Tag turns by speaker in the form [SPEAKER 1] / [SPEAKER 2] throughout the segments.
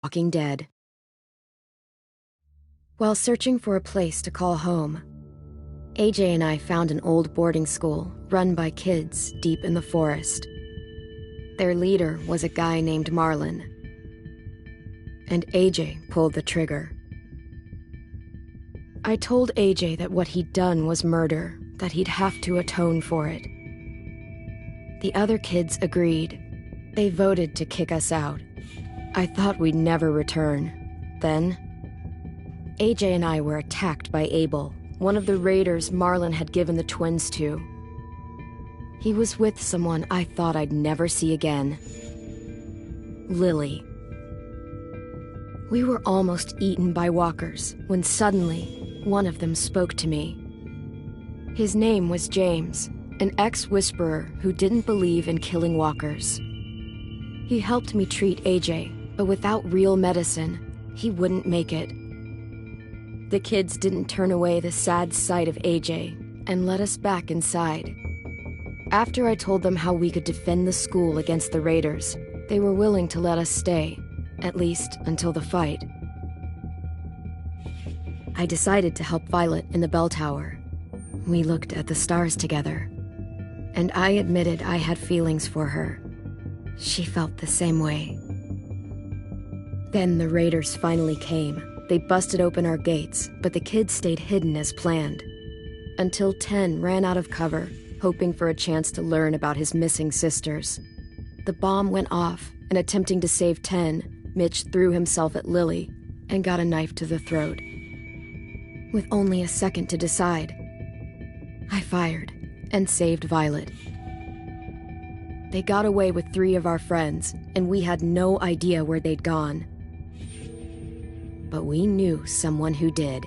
[SPEAKER 1] Walking Dead. While searching for a place to call home, AJ and I found an old boarding school run by kids deep in the forest. Their leader was a guy named Marlon, and AJ pulled the trigger. I told AJ that what he'd done was murder, that he'd have to atone for it. The other kids agreed. They voted to kick us out. I thought we'd never return. Then, AJ and I were attacked by Abel, one of the raiders Marlon had given the twins to. He was with someone I thought I'd never see again. Lily. We were almost eaten by walkers when suddenly one of them spoke to me. His name was James, an ex-whisperer who didn't believe in killing walkers. He helped me treat AJ, but without real medicine, he wouldn't make it. The kids didn't turn away the sad sight of AJ and let us back inside. After I told them how we could defend the school against the raiders, they were willing to let us stay, at least until the fight. I decided to help Violet in the bell tower. We looked at the stars together, and I admitted I had feelings for her. She felt the same way. Then the raiders finally came. They busted open our gates, but the kids stayed hidden as planned. Until 10 ran out of cover, hoping for a chance to learn about his missing sisters. The bomb went off, and attempting to save 10, Mitch threw himself at Lily and got a knife to the throat. With only a second to decide, I fired and saved Violet. They got away with 3 of our friends, and we had no idea where they'd gone. But we knew someone who did.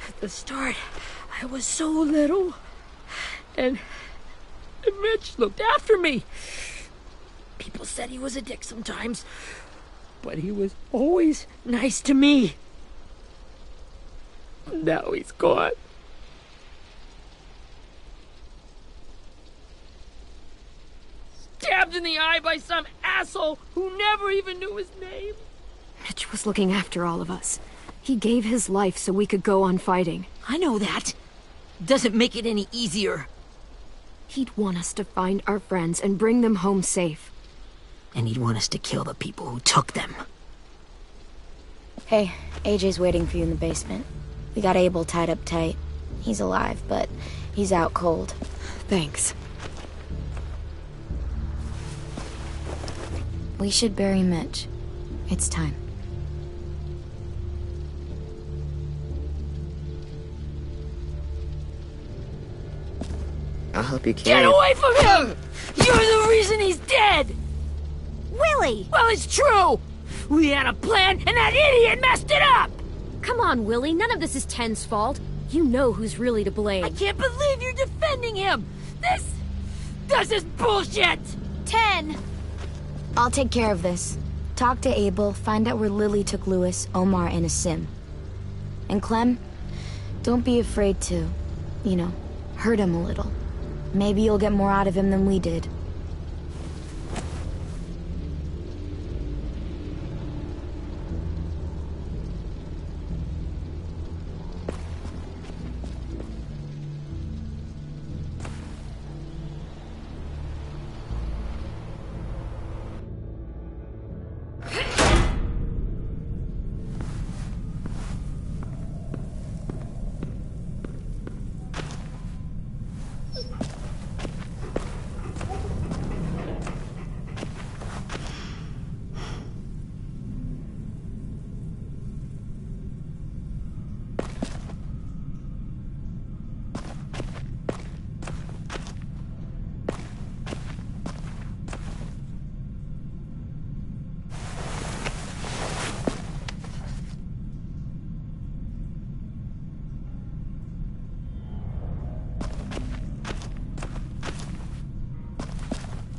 [SPEAKER 2] At the start, I was so little, and Mitch looked after me. People said he was a dick sometimes, but he was always nice to me. Now he's gone. Stabbed in the eye by some asshole who never even knew his name.
[SPEAKER 1] Mitch was looking after all of us. He gave his life so we could go on fighting.
[SPEAKER 2] I know that. Doesn't make it any easier.
[SPEAKER 1] He'd want us to find our friends and bring them home safe.
[SPEAKER 2] And he'd want us to kill the people who took them.
[SPEAKER 3] Hey, AJ's waiting for you in the basement. We got Abel tied up tight. He's alive, but he's out cold.
[SPEAKER 1] Thanks.
[SPEAKER 3] We should bury Mitch. It's time.
[SPEAKER 4] I'll help you carry
[SPEAKER 2] Get away from him! You're the reason he's dead!
[SPEAKER 1] Willie!
[SPEAKER 2] Well, it's true! We had a plan, and that idiot messed it up!
[SPEAKER 1] Come on, Willie. None of this is Ten's fault. You know who's really to blame.
[SPEAKER 2] I can't believe you're defending him! This is bullshit!
[SPEAKER 3] 10! I'll take care of this. Talk to Abel, find out where Lily took Lewis, Omar, and a sim. And Clem, don't be afraid to, hurt him a little. Maybe you'll get more out of him than we did.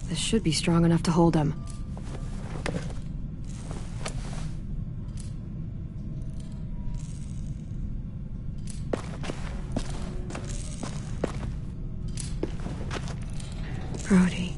[SPEAKER 1] This should be strong enough to hold him. Brody.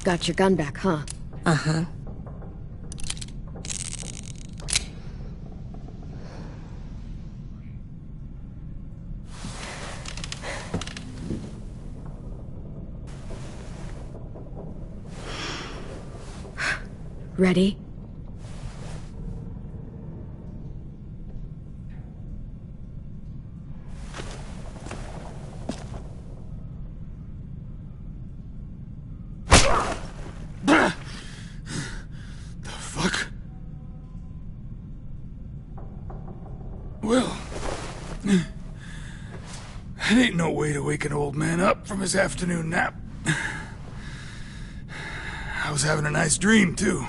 [SPEAKER 1] Got your gun back, huh?
[SPEAKER 3] Uh-huh.
[SPEAKER 1] Ready?
[SPEAKER 4] Well, that ain't no way to wake an old man up from his afternoon nap. I was having a nice dream, too.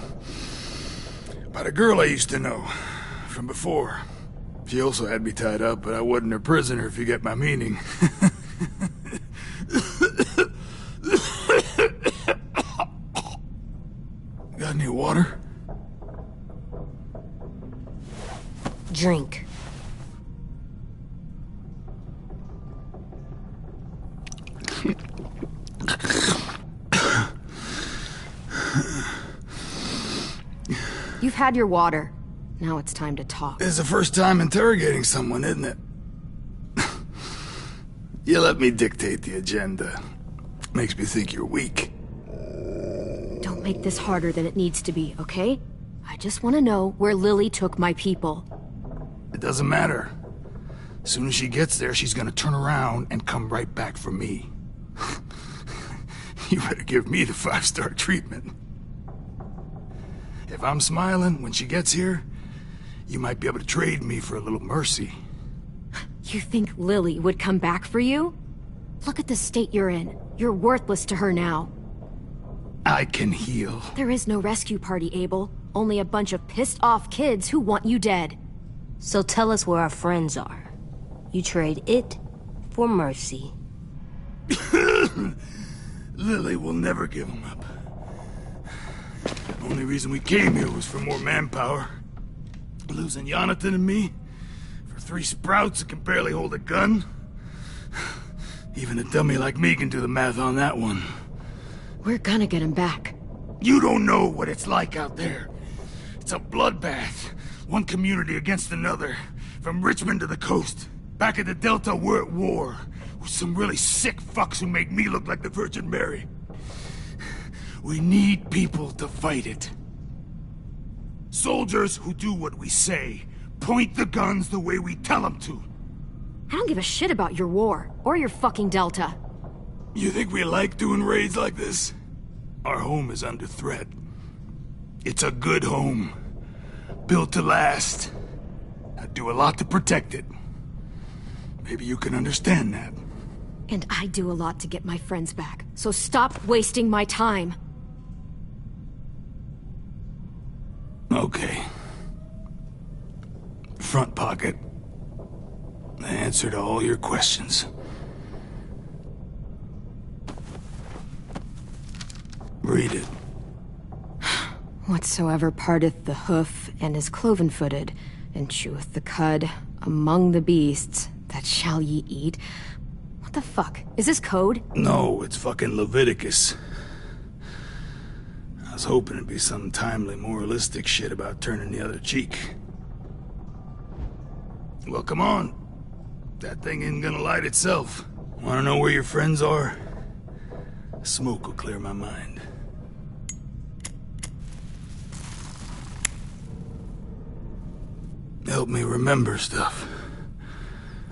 [SPEAKER 4] About a girl I used to know from before. She also had me tied up, but I wasn't her prisoner, if you get my meaning. Got any water?
[SPEAKER 3] Drink.
[SPEAKER 1] You've had your water. Now it's time to talk.
[SPEAKER 4] It's the first time interrogating someone, isn't it? You let me dictate the agenda. Makes me think you're weak.
[SPEAKER 1] Don't make this harder than it needs to be, okay? I just want to know where Lily took my people.
[SPEAKER 4] It doesn't matter. As soon as she gets there, she's gonna turn around and come right back for me. You better give me the 5-star treatment. If I'm smiling when she gets here, you might be able to trade me for a little mercy.
[SPEAKER 1] You think Lily would come back for you? Look at the state you're in. You're worthless to her now.
[SPEAKER 4] I can heal.
[SPEAKER 1] There is no rescue party, Abel. Only a bunch of pissed-off kids who want you dead.
[SPEAKER 5] So tell us where our friends are. You trade it for mercy.
[SPEAKER 4] Lily will never give them up. The only reason we came here was for more manpower. Losing Jonathan and me for 3 sprouts that can barely hold a gun. Even a dummy like me can do the math on that one.
[SPEAKER 1] We're gonna get him back.
[SPEAKER 4] You don't know what it's like out there. It's a bloodbath. One community against another. From Richmond to the coast. Back at the Delta, we're at war. With some really sick fucks who make me look like the Virgin Mary. We need people to fight it. Soldiers who do what we say. Point the guns the way we tell them to.
[SPEAKER 1] I don't give a shit about your war, or your fucking Delta.
[SPEAKER 4] You think we like doing raids like this? Our home is under threat. It's a good home. Built to last. I do a lot to protect it. Maybe you can understand that.
[SPEAKER 1] And I do a lot to get my friends back, so stop wasting my time.
[SPEAKER 4] Okay. Front pocket. The answer to all your questions. Read it.
[SPEAKER 1] Whatsoever parteth the hoof and is cloven-footed, and cheweth the cud among the beasts, that shall ye eat. What the fuck? Is this code?
[SPEAKER 4] No, it's fucking Leviticus. I was hoping it'd be some timely, moralistic shit about turning the other cheek. Well, come on. That thing ain't gonna light itself. Wanna know where your friends are? Smoke will clear my mind. Help me remember stuff.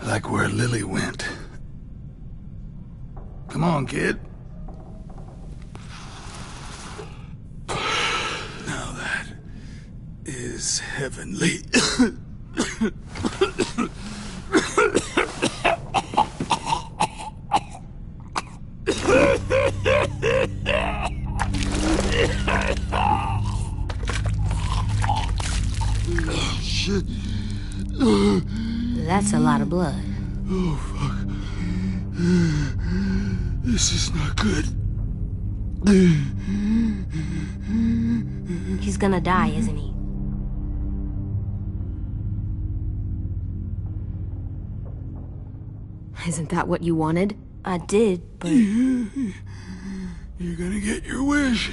[SPEAKER 4] Like where Lily went. Come on, kid. Now that is heavenly. Shit.
[SPEAKER 5] That's a lot of blood.
[SPEAKER 4] Oh, fuck. This is not good.
[SPEAKER 5] He's gonna die, isn't he?
[SPEAKER 1] Isn't that what you wanted?
[SPEAKER 5] I did, but...
[SPEAKER 4] You're gonna get your wish.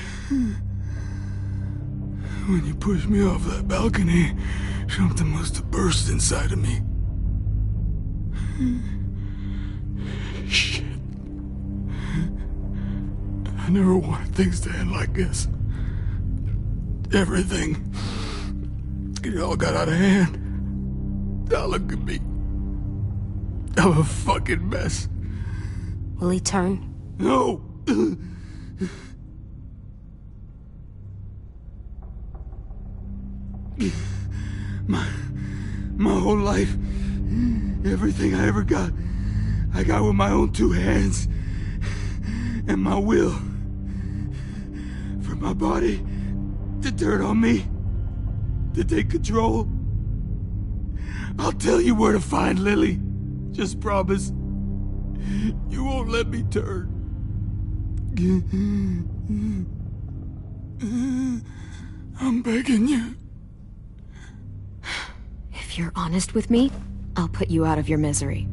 [SPEAKER 4] When you pushed me off that balcony, something must have burst inside of me. Shit. I never wanted things to end like this. Everything. It all got out of hand. Now look at me. I'm a fucking mess.
[SPEAKER 5] Will he turn?
[SPEAKER 4] No! My whole life, everything I ever got, I got with my own two hands and my will. For my body to turn on me, to take control. I'll tell you where to find Lily. Just promise you won't let me turn. I'm begging you.
[SPEAKER 1] If you're honest with me, I'll put you out of your misery.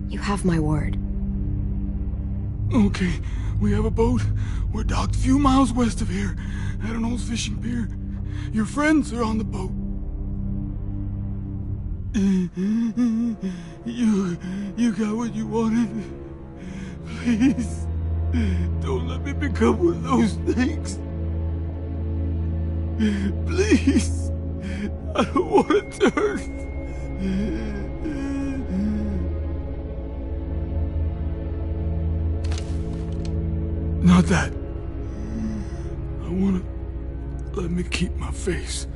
[SPEAKER 1] You have my word.
[SPEAKER 4] Okay, we have a boat. We're docked a few miles west of here, at an old fishing pier. Your friends are on the boat. You got what you wanted. Please, don't let me become one of those things. Please, I don't want to turn. Not that. I want to let me keep my face.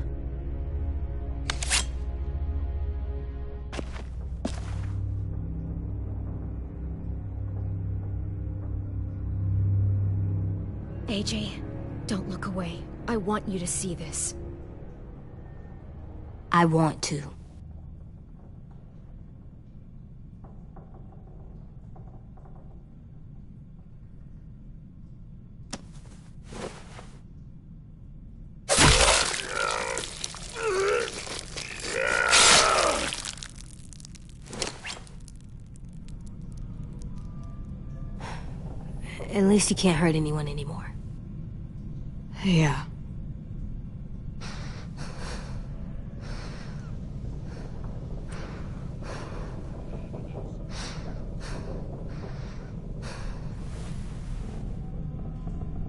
[SPEAKER 1] AJ, don't look away. I want you to see this.
[SPEAKER 5] I want to. At least you can't hurt anyone anymore.
[SPEAKER 1] Yeah.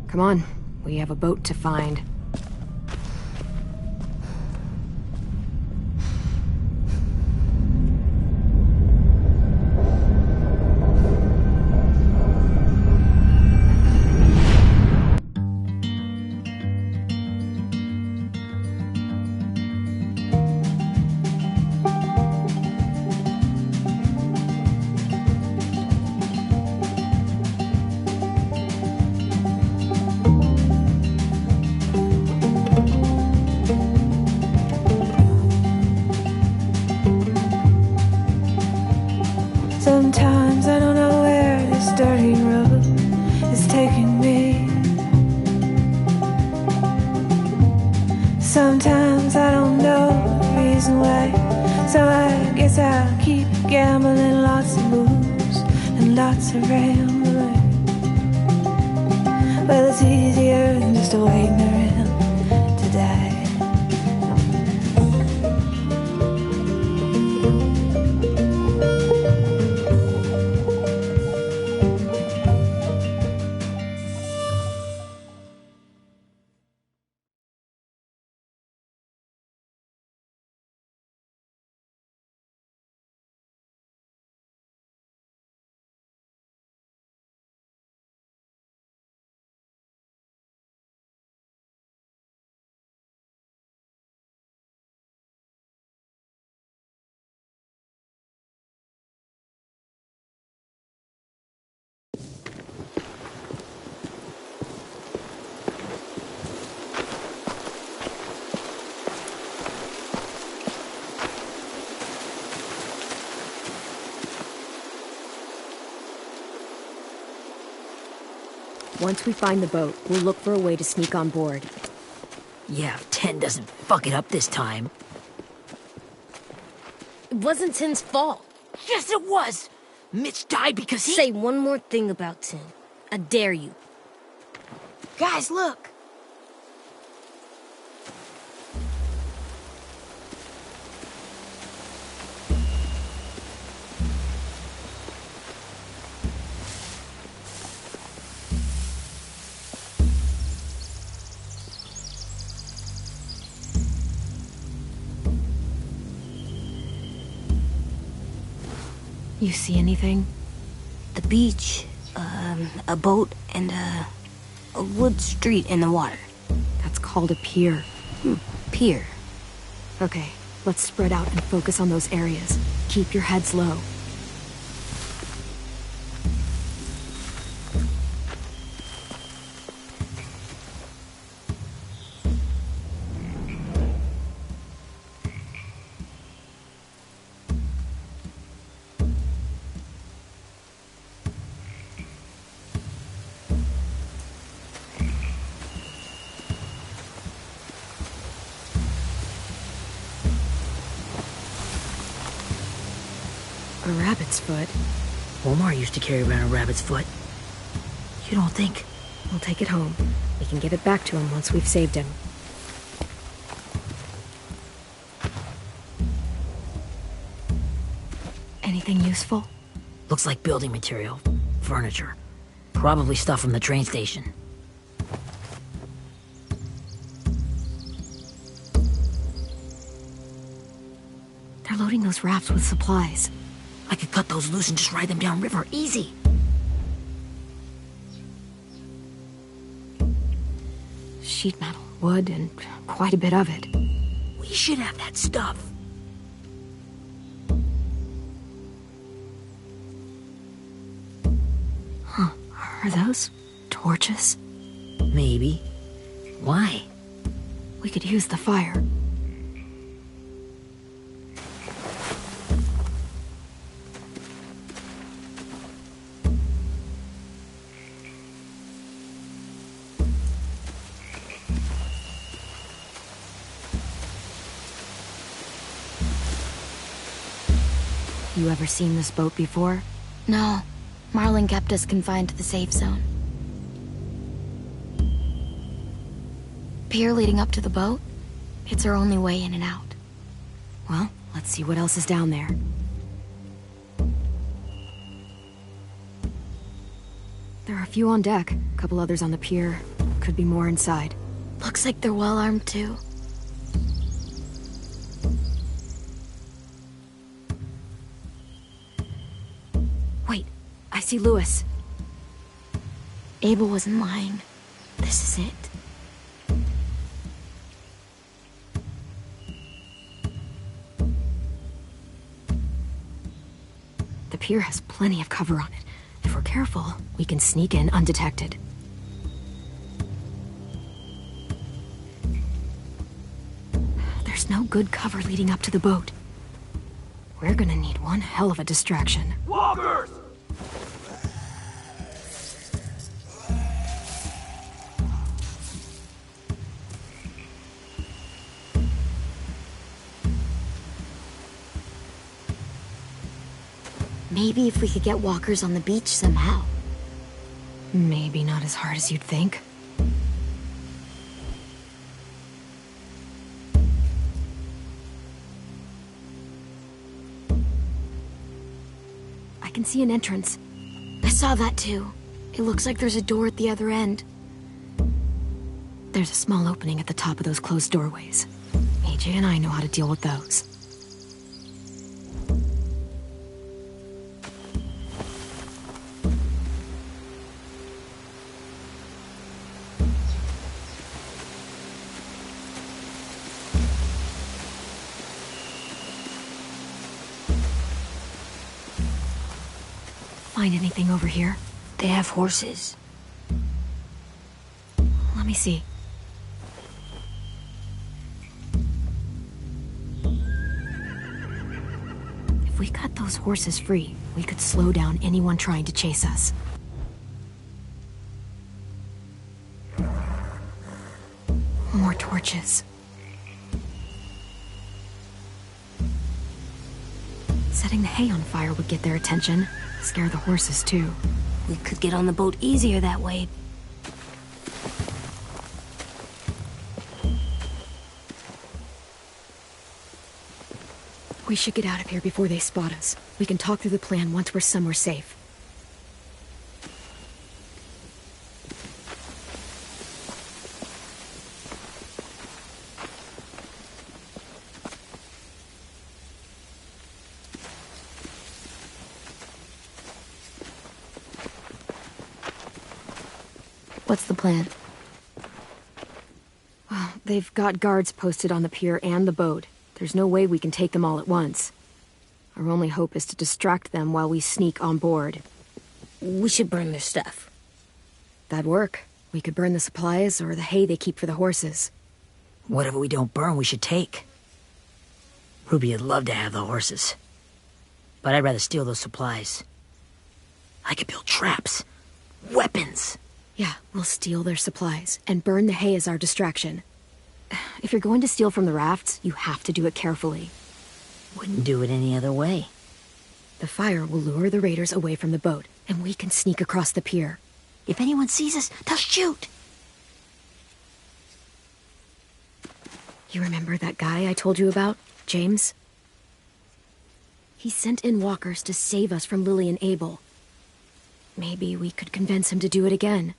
[SPEAKER 1] Come on, we have a boat to find.
[SPEAKER 6] Sometimes I don't know the reason why, so I guess I'll keep gambling. Lots of moves and lots of rambling. Well, it's easier than just waiting around to die.
[SPEAKER 1] Once we find the boat, we'll look for a way to sneak on board.
[SPEAKER 2] Yeah, if 10 doesn't fuck it up this time.
[SPEAKER 5] It wasn't Tin's fault.
[SPEAKER 2] Yes, it was! Mitch died because he...
[SPEAKER 5] Say one more thing about Tin. I dare you.
[SPEAKER 3] Guys, look!
[SPEAKER 1] You see anything?
[SPEAKER 5] The beach, a boat, and a wood street in the water.
[SPEAKER 1] That's called a pier.
[SPEAKER 5] Pier.
[SPEAKER 1] Okay, let's spread out and focus on those areas. Keep your heads low. A rabbit's foot.
[SPEAKER 2] Omar used to carry around a rabbit's foot. You don't think...
[SPEAKER 1] We'll take it home. We can give it back to him once we've saved him. Anything useful?
[SPEAKER 2] Looks like building material. Furniture. Probably stuff from the train station.
[SPEAKER 1] They're loading those rafts with supplies.
[SPEAKER 2] I could cut those loose and just ride them downriver. Easy.
[SPEAKER 1] Sheet metal, wood, and quite a bit of it.
[SPEAKER 2] We should have that stuff.
[SPEAKER 1] Huh. Are those torches?
[SPEAKER 2] Maybe. Why?
[SPEAKER 1] We could use the fire. You ever seen this boat before?
[SPEAKER 3] No. Marlin kept us confined to the safe zone. Pier leading up to the boat? It's our only way in and out.
[SPEAKER 1] Well, let's see what else is down there. There are a few on deck, a couple others on the pier. Could be more inside.
[SPEAKER 3] Looks like they're well armed too.
[SPEAKER 1] Wait, I see Lewis.
[SPEAKER 3] Abel wasn't lying. This is it.
[SPEAKER 1] The pier has plenty of cover on it. If we're careful, we can sneak in undetected. There's no good cover leading up to the boat. We're gonna need one hell of a distraction.
[SPEAKER 4] Walkers!
[SPEAKER 3] Maybe if we could get walkers on the beach somehow.
[SPEAKER 1] Maybe not as hard as you'd think. I can see an entrance.
[SPEAKER 3] I saw that too. It looks like there's a door at the other end.
[SPEAKER 1] There's a small opening at the top of those closed doorways. AJ and I know how to deal with those. Find anything over here?
[SPEAKER 5] They have horses.
[SPEAKER 1] Let me see. If we cut those horses free, we could slow down anyone trying to chase us. More torches. Setting the hay on fire would get their attention. Scare the horses, too.
[SPEAKER 5] We could get on the boat easier that way.
[SPEAKER 1] We should get out of here before they spot us. We can talk through the plan once we're somewhere safe.
[SPEAKER 3] What's the plan?
[SPEAKER 1] Well, they've got guards posted on the pier and the boat. There's no way we can take them all at once. Our only hope is to distract them while we sneak on board.
[SPEAKER 5] We should burn their stuff.
[SPEAKER 1] That'd work. We could burn the supplies or the hay they keep for the horses.
[SPEAKER 2] Whatever we don't burn, we should take. Ruby would love to have the horses. But I'd rather steal those supplies. I could build traps. Weapons.
[SPEAKER 1] Yeah, we'll steal their supplies and burn the hay as our distraction. If you're going to steal from the rafts, you have to do it carefully.
[SPEAKER 2] Wouldn't do it any other way.
[SPEAKER 1] The fire will lure the raiders away from the boat, and we can sneak across the pier.
[SPEAKER 2] If anyone sees us, they'll shoot.
[SPEAKER 1] You remember that guy I told you about, James? He sent in walkers to save us from Lily and Abel. Maybe we could convince him to do it again.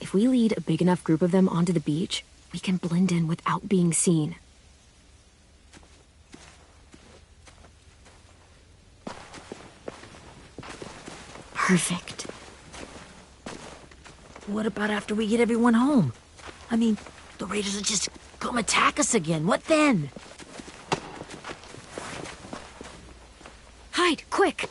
[SPEAKER 1] If we lead a big enough group of them onto the beach, we can blend in without being seen.
[SPEAKER 3] Perfect.
[SPEAKER 2] What about after we get everyone home? I mean, the raiders will just come attack us again. What then?
[SPEAKER 1] Hide, quick!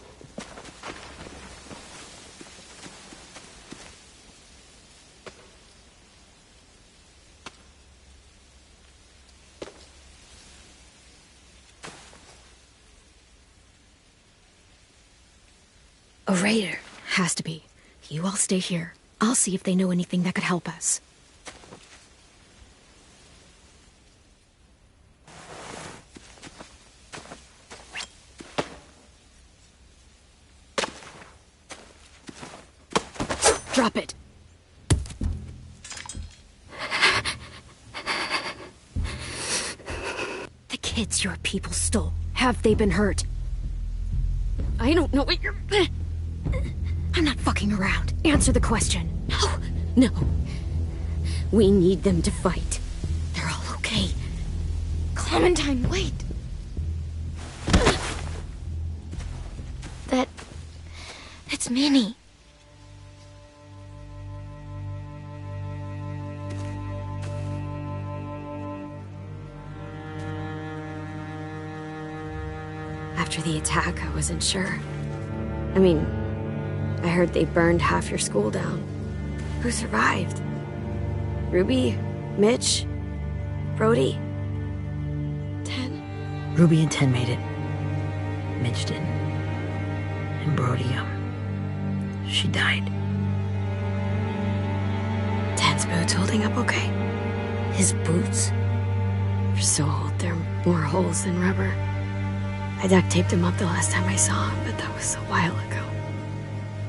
[SPEAKER 1] A raider. Has to be. You all stay here. I'll see if they know anything that could help us. Drop it. The kids your people stole. Have they been hurt? I don't know what you're... I'm not fucking around. Answer the question.
[SPEAKER 3] No. We need them to fight. They're all okay. Clementine, wait. That's Minnie.
[SPEAKER 1] After the attack, I wasn't sure. I mean, I heard they burned half your school down. Who survived? Ruby? Mitch? Brody? 10?
[SPEAKER 2] Ruby and 10 made it. Mitch didn't. And Brody, she died.
[SPEAKER 1] 10's boots holding up okay?
[SPEAKER 3] His boots?
[SPEAKER 1] They're so old, they're more holes than rubber. I duct taped him up the last time I saw him, but that was a while ago.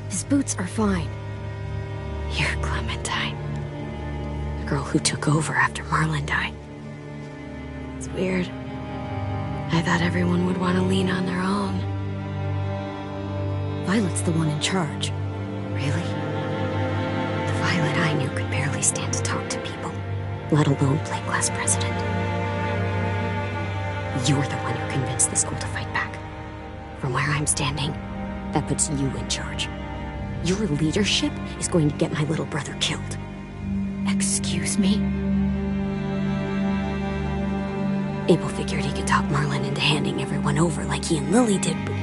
[SPEAKER 1] His boots are fine. You're Clementine. The girl who took over after Marlon died. It's weird. I thought everyone would want to lean on their own. Violet's the one in charge. Really? The Violet I knew could barely stand to talk to people, let alone play class president. You're the one who convinced the school to fight back. From where I'm standing, that puts you in charge. Your leadership is going to get my little brother killed. Excuse me? Abel figured he could talk Marlon into handing everyone over like he and Lily did, but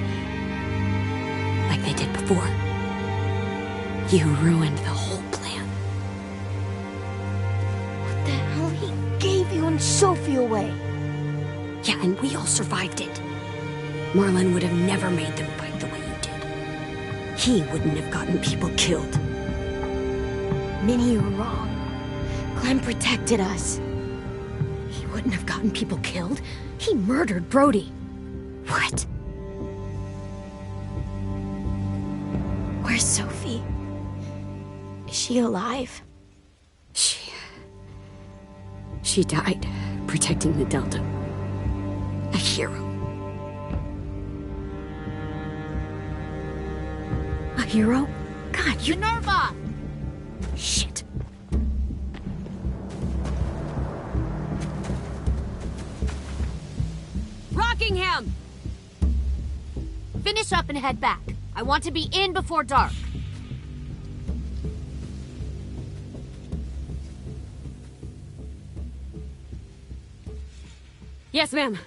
[SPEAKER 1] like they did before. You ruined the whole plan.
[SPEAKER 3] What the hell? He gave you and Sophie away.
[SPEAKER 1] Yeah, and we all survived it. Marlon would have never made them fight the way you did. He wouldn't have gotten people killed.
[SPEAKER 3] Minnie, you're wrong. Clem protected us.
[SPEAKER 1] He wouldn't have gotten people killed. He murdered Brody.
[SPEAKER 3] What? Where's Sophie? Is she alive?
[SPEAKER 1] She died protecting the Delta. A hero. A hero? God, you...
[SPEAKER 2] Minerva!
[SPEAKER 1] Shit.
[SPEAKER 2] Rockingham! Finish up and head back. I want to be in before dark.
[SPEAKER 1] Yes, ma'am.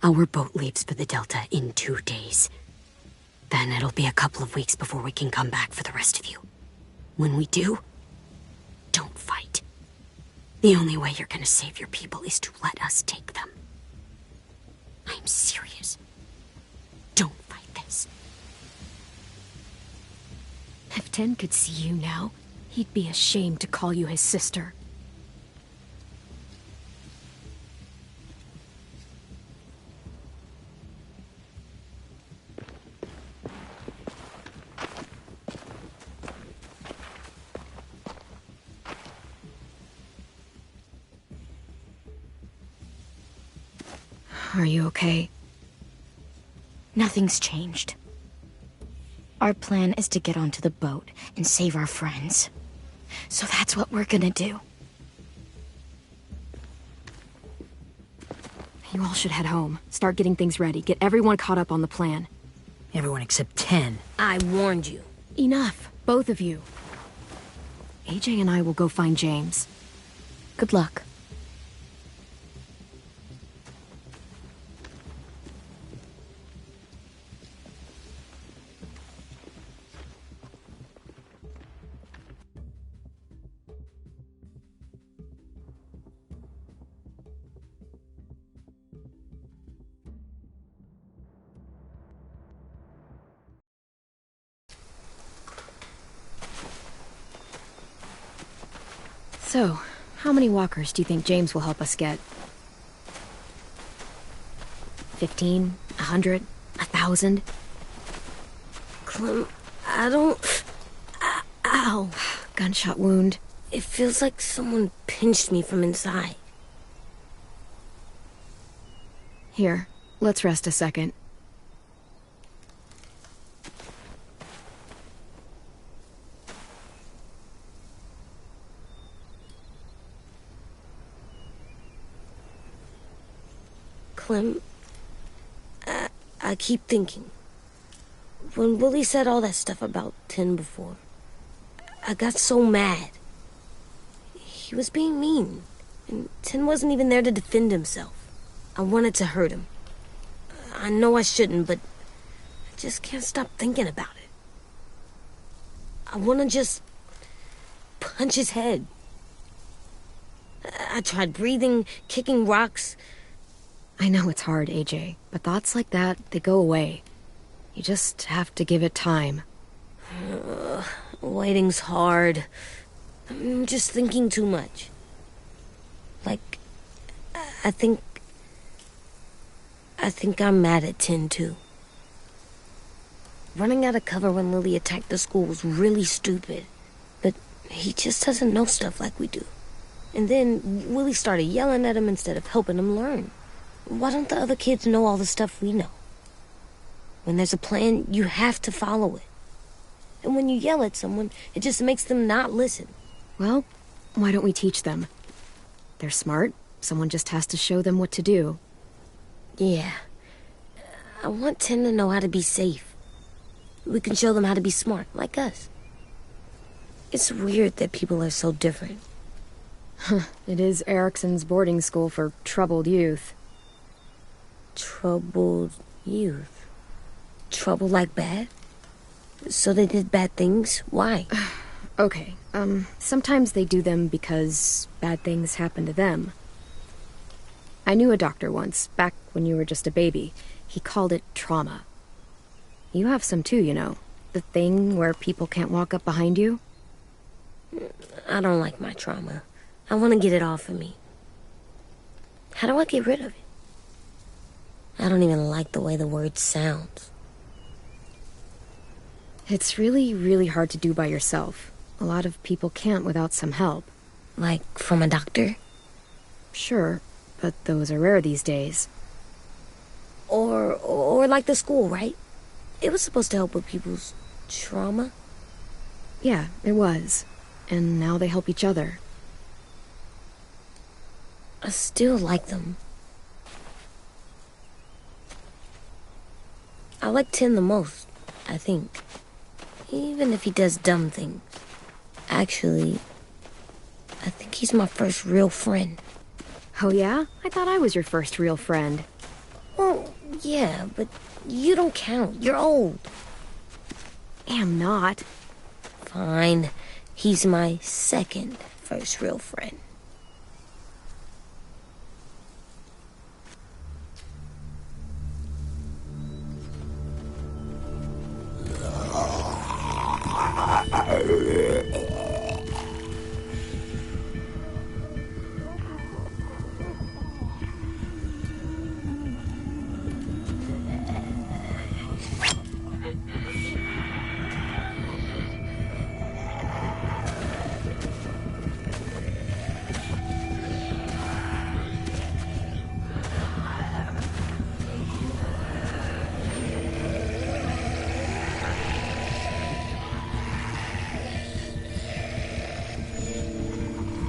[SPEAKER 1] Our boat leaves for the Delta in 2 days. Then it'll be a couple of weeks before we can come back for the rest of you. When we do, don't fight. The only way you're gonna save your people is to let us take them. I'm serious. Don't fight this. If Ten could see you now, he'd be ashamed to call you his sister. Are you okay?
[SPEAKER 3] Nothing's changed. Our plan is to get onto the boat and save our friends. So that's what we're gonna do.
[SPEAKER 1] You all should head home. Start getting things ready. Get everyone caught up on the plan.
[SPEAKER 5] Everyone except 10. I warned you.
[SPEAKER 1] Enough, both of you. AJ and I will go find James.
[SPEAKER 3] Good luck.
[SPEAKER 1] So, how many walkers do you think James will help us get? 15? 100? 1,000?
[SPEAKER 5] Clem, I don't... Ow.
[SPEAKER 1] Gunshot wound.
[SPEAKER 5] It feels like someone pinched me from inside.
[SPEAKER 1] Here, let's rest a second.
[SPEAKER 5] Clem, I keep thinking. When Willie said all that stuff about 10 before, I got so mad. He was being mean, and 10 wasn't even there to defend himself. I wanted to hurt him. I know I shouldn't, but I just can't stop thinking about it. I want to just punch his head. I tried breathing, kicking rocks.
[SPEAKER 1] I know it's hard, AJ, but thoughts like that, they go away. You just have to give it time.
[SPEAKER 5] Waiting's hard. I'm just thinking too much. Like, I think I'm mad at Tin, too. Running out of cover when Lily attacked the school was really stupid. But he just doesn't know stuff like we do. And then Willie started yelling at him instead of helping him learn. Why don't the other kids know all the stuff we know? When there's a plan, you have to follow it. And when you yell at someone, it just makes them not listen.
[SPEAKER 1] Well, why don't we teach them? They're smart. Someone just has to show them what to do.
[SPEAKER 5] Yeah. I want Tin to know how to be safe. We can show them how to be smart, like us. It's weird that people are so different.
[SPEAKER 1] It is Erickson's boarding school for troubled youth.
[SPEAKER 5] Troubled youth? Trouble like bad? So they did bad things? Why?
[SPEAKER 1] Okay, sometimes they do them because bad things happen to them. I knew a doctor once, back when you were just a baby. He called it trauma. You have some too, you know. The thing where people can't walk up behind you.
[SPEAKER 5] I don't like my trauma. I want to get it off of me. How do I get rid of it? I don't even like the way the word sounds.
[SPEAKER 1] It's really, really hard to do by yourself. A lot of people can't without some help.
[SPEAKER 5] Like from a doctor?
[SPEAKER 1] Sure, but those are rare these days.
[SPEAKER 5] Or like the school, right? It was supposed to help with people's trauma.
[SPEAKER 1] Yeah, it was. And now they help each other.
[SPEAKER 5] I still like them. I like Tin the most, I think. Even if he does dumb things. Actually, I think he's my first real friend.
[SPEAKER 1] Oh yeah? I thought I was your first real friend.
[SPEAKER 5] Well, yeah, but you don't count. You're old.
[SPEAKER 1] Am not.
[SPEAKER 5] Fine. He's my second first real friend.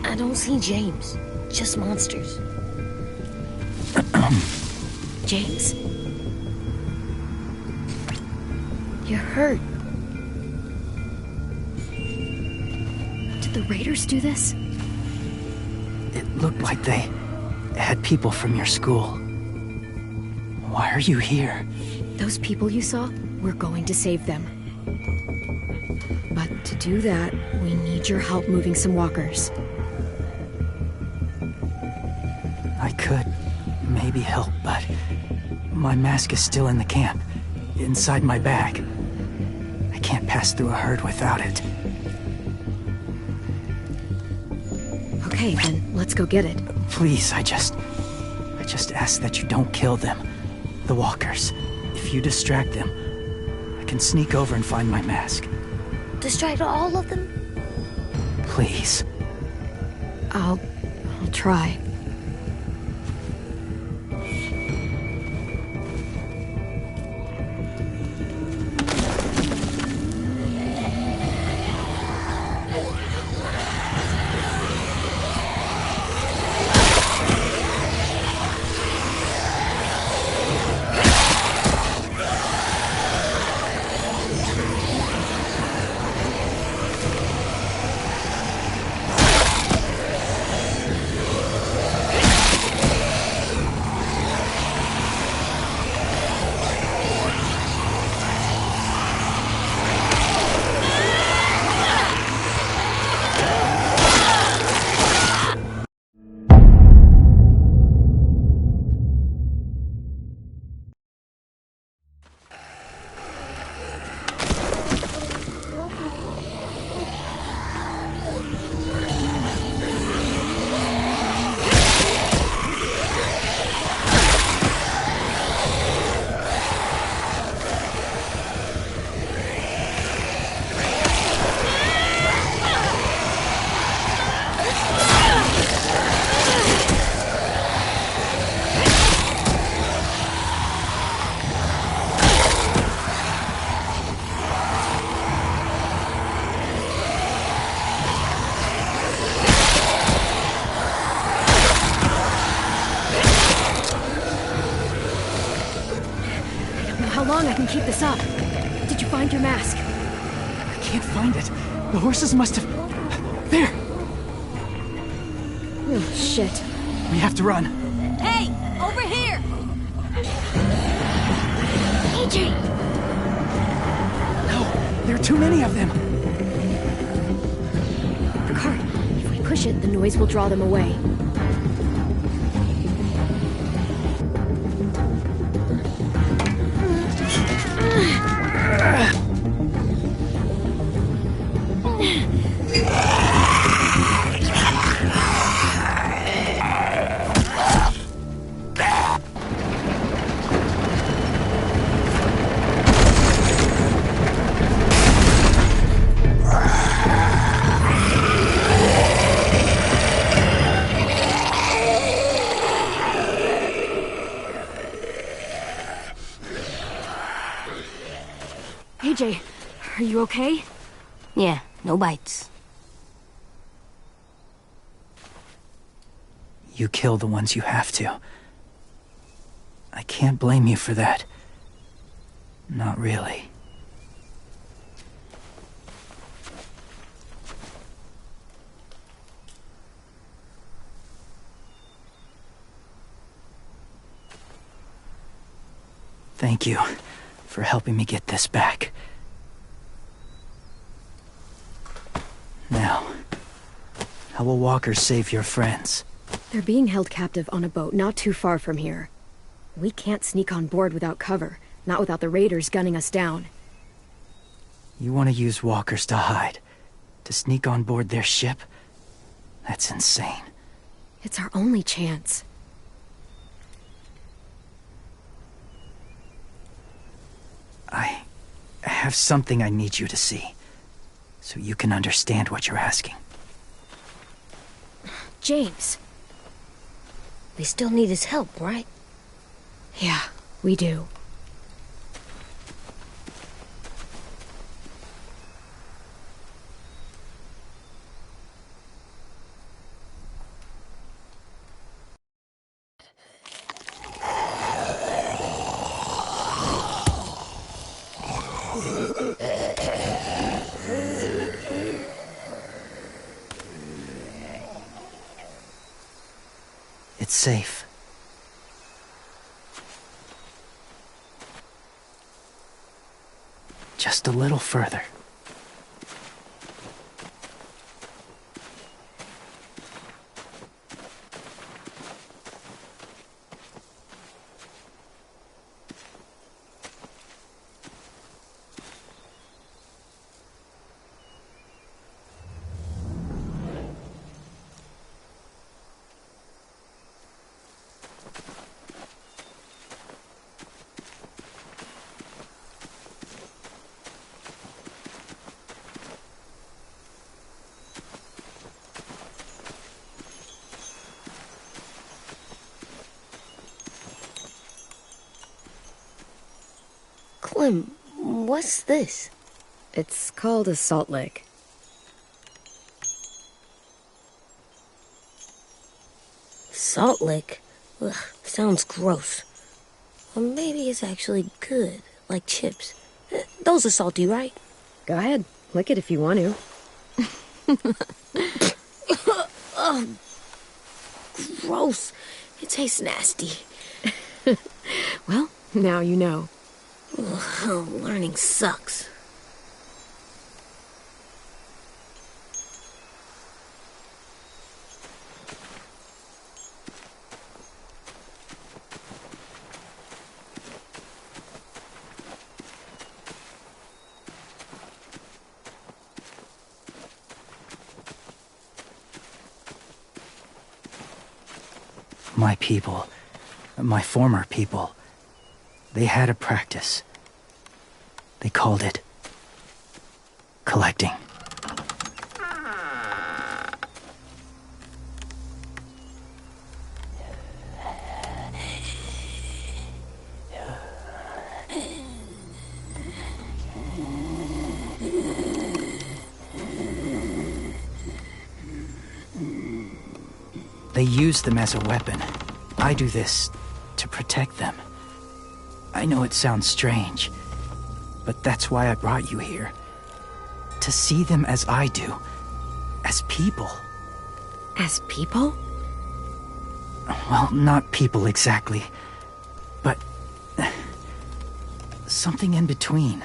[SPEAKER 5] I don't see James. Just monsters.
[SPEAKER 1] James? You're hurt. Did the raiders do this?
[SPEAKER 7] It looked like they had people from your school. Why are you here?
[SPEAKER 1] Those people you saw, we're going to save them. But to do that, we need your help moving some walkers.
[SPEAKER 7] I could maybe help, but my mask is still in the camp, inside my bag. I can't pass through a herd without it.
[SPEAKER 1] Okay, then let's go get it.
[SPEAKER 7] Please, I just ask that you don't kill them. The walkers. If you distract them, I can sneak over and find my mask.
[SPEAKER 5] Distract all of them?
[SPEAKER 7] Please.
[SPEAKER 1] I'll try. long I can keep this up. Did you find your mask?
[SPEAKER 7] I can't find it. The horses must have... There!
[SPEAKER 1] Oh, shit.
[SPEAKER 7] We have to run.
[SPEAKER 3] Hey! Over here! AJ!
[SPEAKER 7] No, there are too many of them.
[SPEAKER 1] The cart. If we push it, the noise will draw them away. AJ, are you okay?
[SPEAKER 5] Yeah, no bites.
[SPEAKER 7] You kill the ones you have to. I can't blame you for that. Not really. Thank you for helping me get this back. Now, how will walkers save your friends?
[SPEAKER 1] They're being held captive on a boat not too far from here. We can't sneak on board without cover, not without the raiders gunning us down.
[SPEAKER 7] You want to use walkers to hide? To sneak on board their ship? That's insane.
[SPEAKER 1] It's our only chance.
[SPEAKER 7] I have something I need you to see, so you can understand what you're asking.
[SPEAKER 1] James.
[SPEAKER 5] We still need his help, right?
[SPEAKER 1] Yeah, we do.
[SPEAKER 7] It's safe. Just a little further.
[SPEAKER 5] Clem, what's this?
[SPEAKER 1] It's called a salt lick.
[SPEAKER 5] Salt lick? Ugh, sounds gross. Or maybe it's actually good, like chips. Those are salty, right?
[SPEAKER 1] Go ahead, lick it if you want to.
[SPEAKER 5] Ugh, gross. It tastes nasty.
[SPEAKER 1] Well, now you know.
[SPEAKER 5] Ugh, learning sucks.
[SPEAKER 7] My people, my former people, they had a practice. They called it collecting. They use them as a weapon. I do this to protect them. I know it sounds strange, but that's why I brought you here. To see them as I do. As people.
[SPEAKER 1] As people?
[SPEAKER 7] Well, not people exactly, but something in between.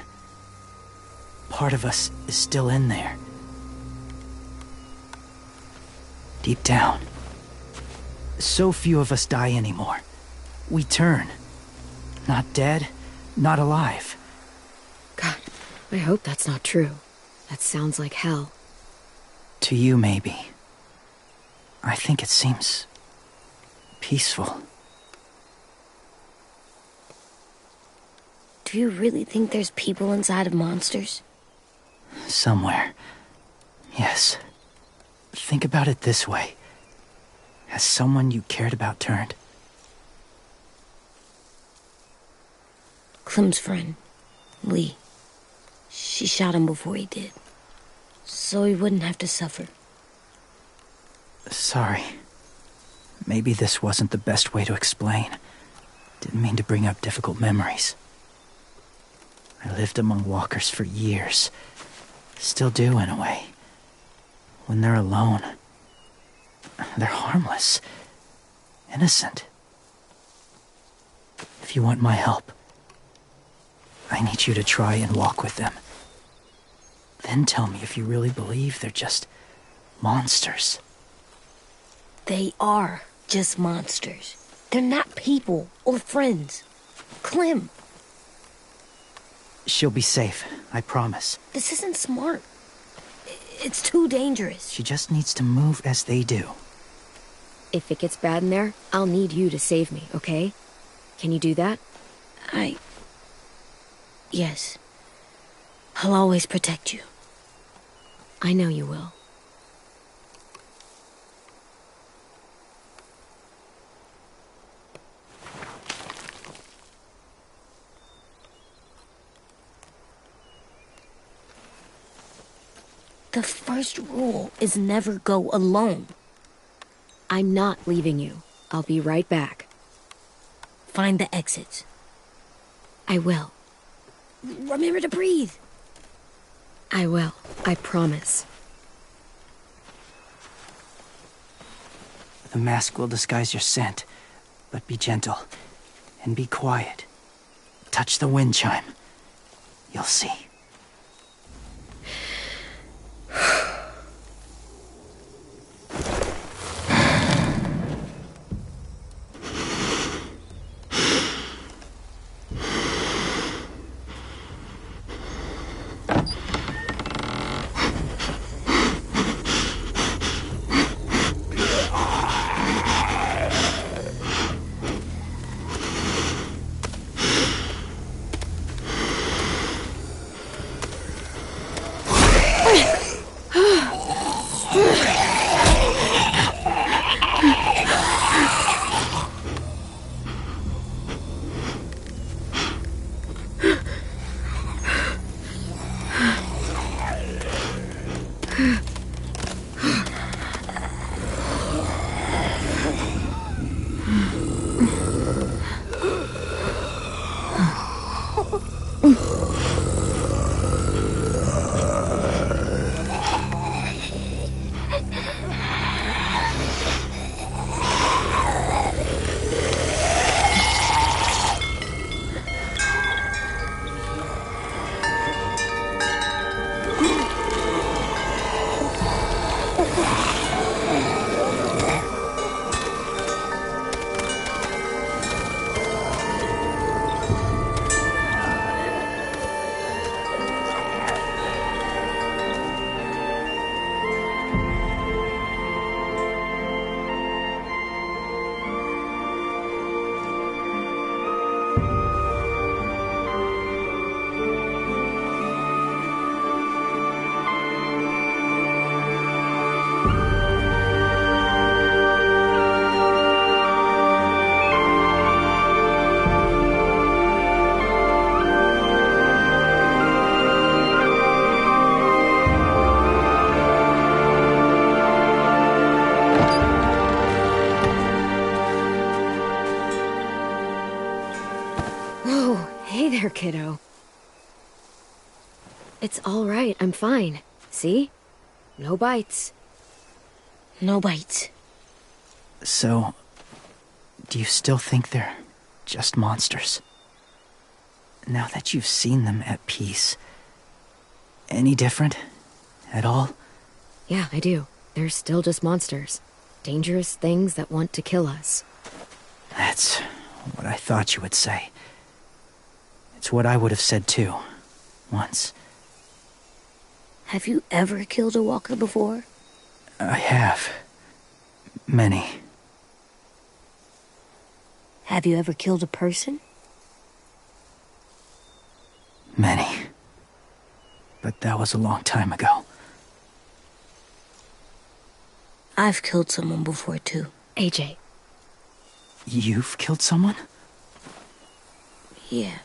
[SPEAKER 7] Part of us is still in there. Deep down. So few of us die anymore. We turn. Not dead, not alive.
[SPEAKER 1] God, I hope that's not true. That sounds like hell.
[SPEAKER 7] To you, maybe. I think it seems peaceful.
[SPEAKER 5] Do you really think there's people inside of monsters?
[SPEAKER 7] Somewhere. Yes. Think about it this way. Has someone you cared about turned?
[SPEAKER 5] Clem's friend, Lee. She shot him before he did. So he wouldn't have to suffer.
[SPEAKER 7] Sorry. Maybe this wasn't the best way to explain. Didn't mean to bring up difficult memories. I lived among walkers for years. Still do, in a way. When they're alone, they're harmless. Innocent. If you want my help, I need you to try and walk with them. Then tell me if you really believe they're just monsters.
[SPEAKER 5] They are just monsters. They're not people or friends. Clem,
[SPEAKER 7] She'll be safe, I promise.
[SPEAKER 5] this isn't smart. It's too dangerous.
[SPEAKER 7] She just needs to move as they do.
[SPEAKER 1] If it gets bad in there, I'll need you to save me, okay? Can you do that?
[SPEAKER 5] Yes. I'll always protect you.
[SPEAKER 1] I know you will.
[SPEAKER 5] The first rule is never go alone.
[SPEAKER 1] I'm not leaving you. I'll be right back.
[SPEAKER 5] Find the exits.
[SPEAKER 1] I will.
[SPEAKER 5] Remember to breathe.
[SPEAKER 1] I will. I promise.
[SPEAKER 7] The mask will disguise your scent, but be gentle and be quiet. Touch the wind chime. You'll see.
[SPEAKER 1] there, kiddo. It's all right, I'm fine. See? No bites.
[SPEAKER 5] No bites.
[SPEAKER 7] So, do you still think they're just monsters? Now that you've seen them at peace, any different? At all?
[SPEAKER 1] Yeah, I do. They're still just monsters. Dangerous things that want to kill us.
[SPEAKER 7] That's what I thought you would say. It's what I would have said too, once.
[SPEAKER 5] Have you ever killed a walker before?
[SPEAKER 7] I have. Many.
[SPEAKER 5] Have you ever killed a person?
[SPEAKER 7] Many. But that was a long time ago.
[SPEAKER 5] I've killed someone before too.
[SPEAKER 1] AJ.
[SPEAKER 7] You've killed someone?
[SPEAKER 5] Yeah.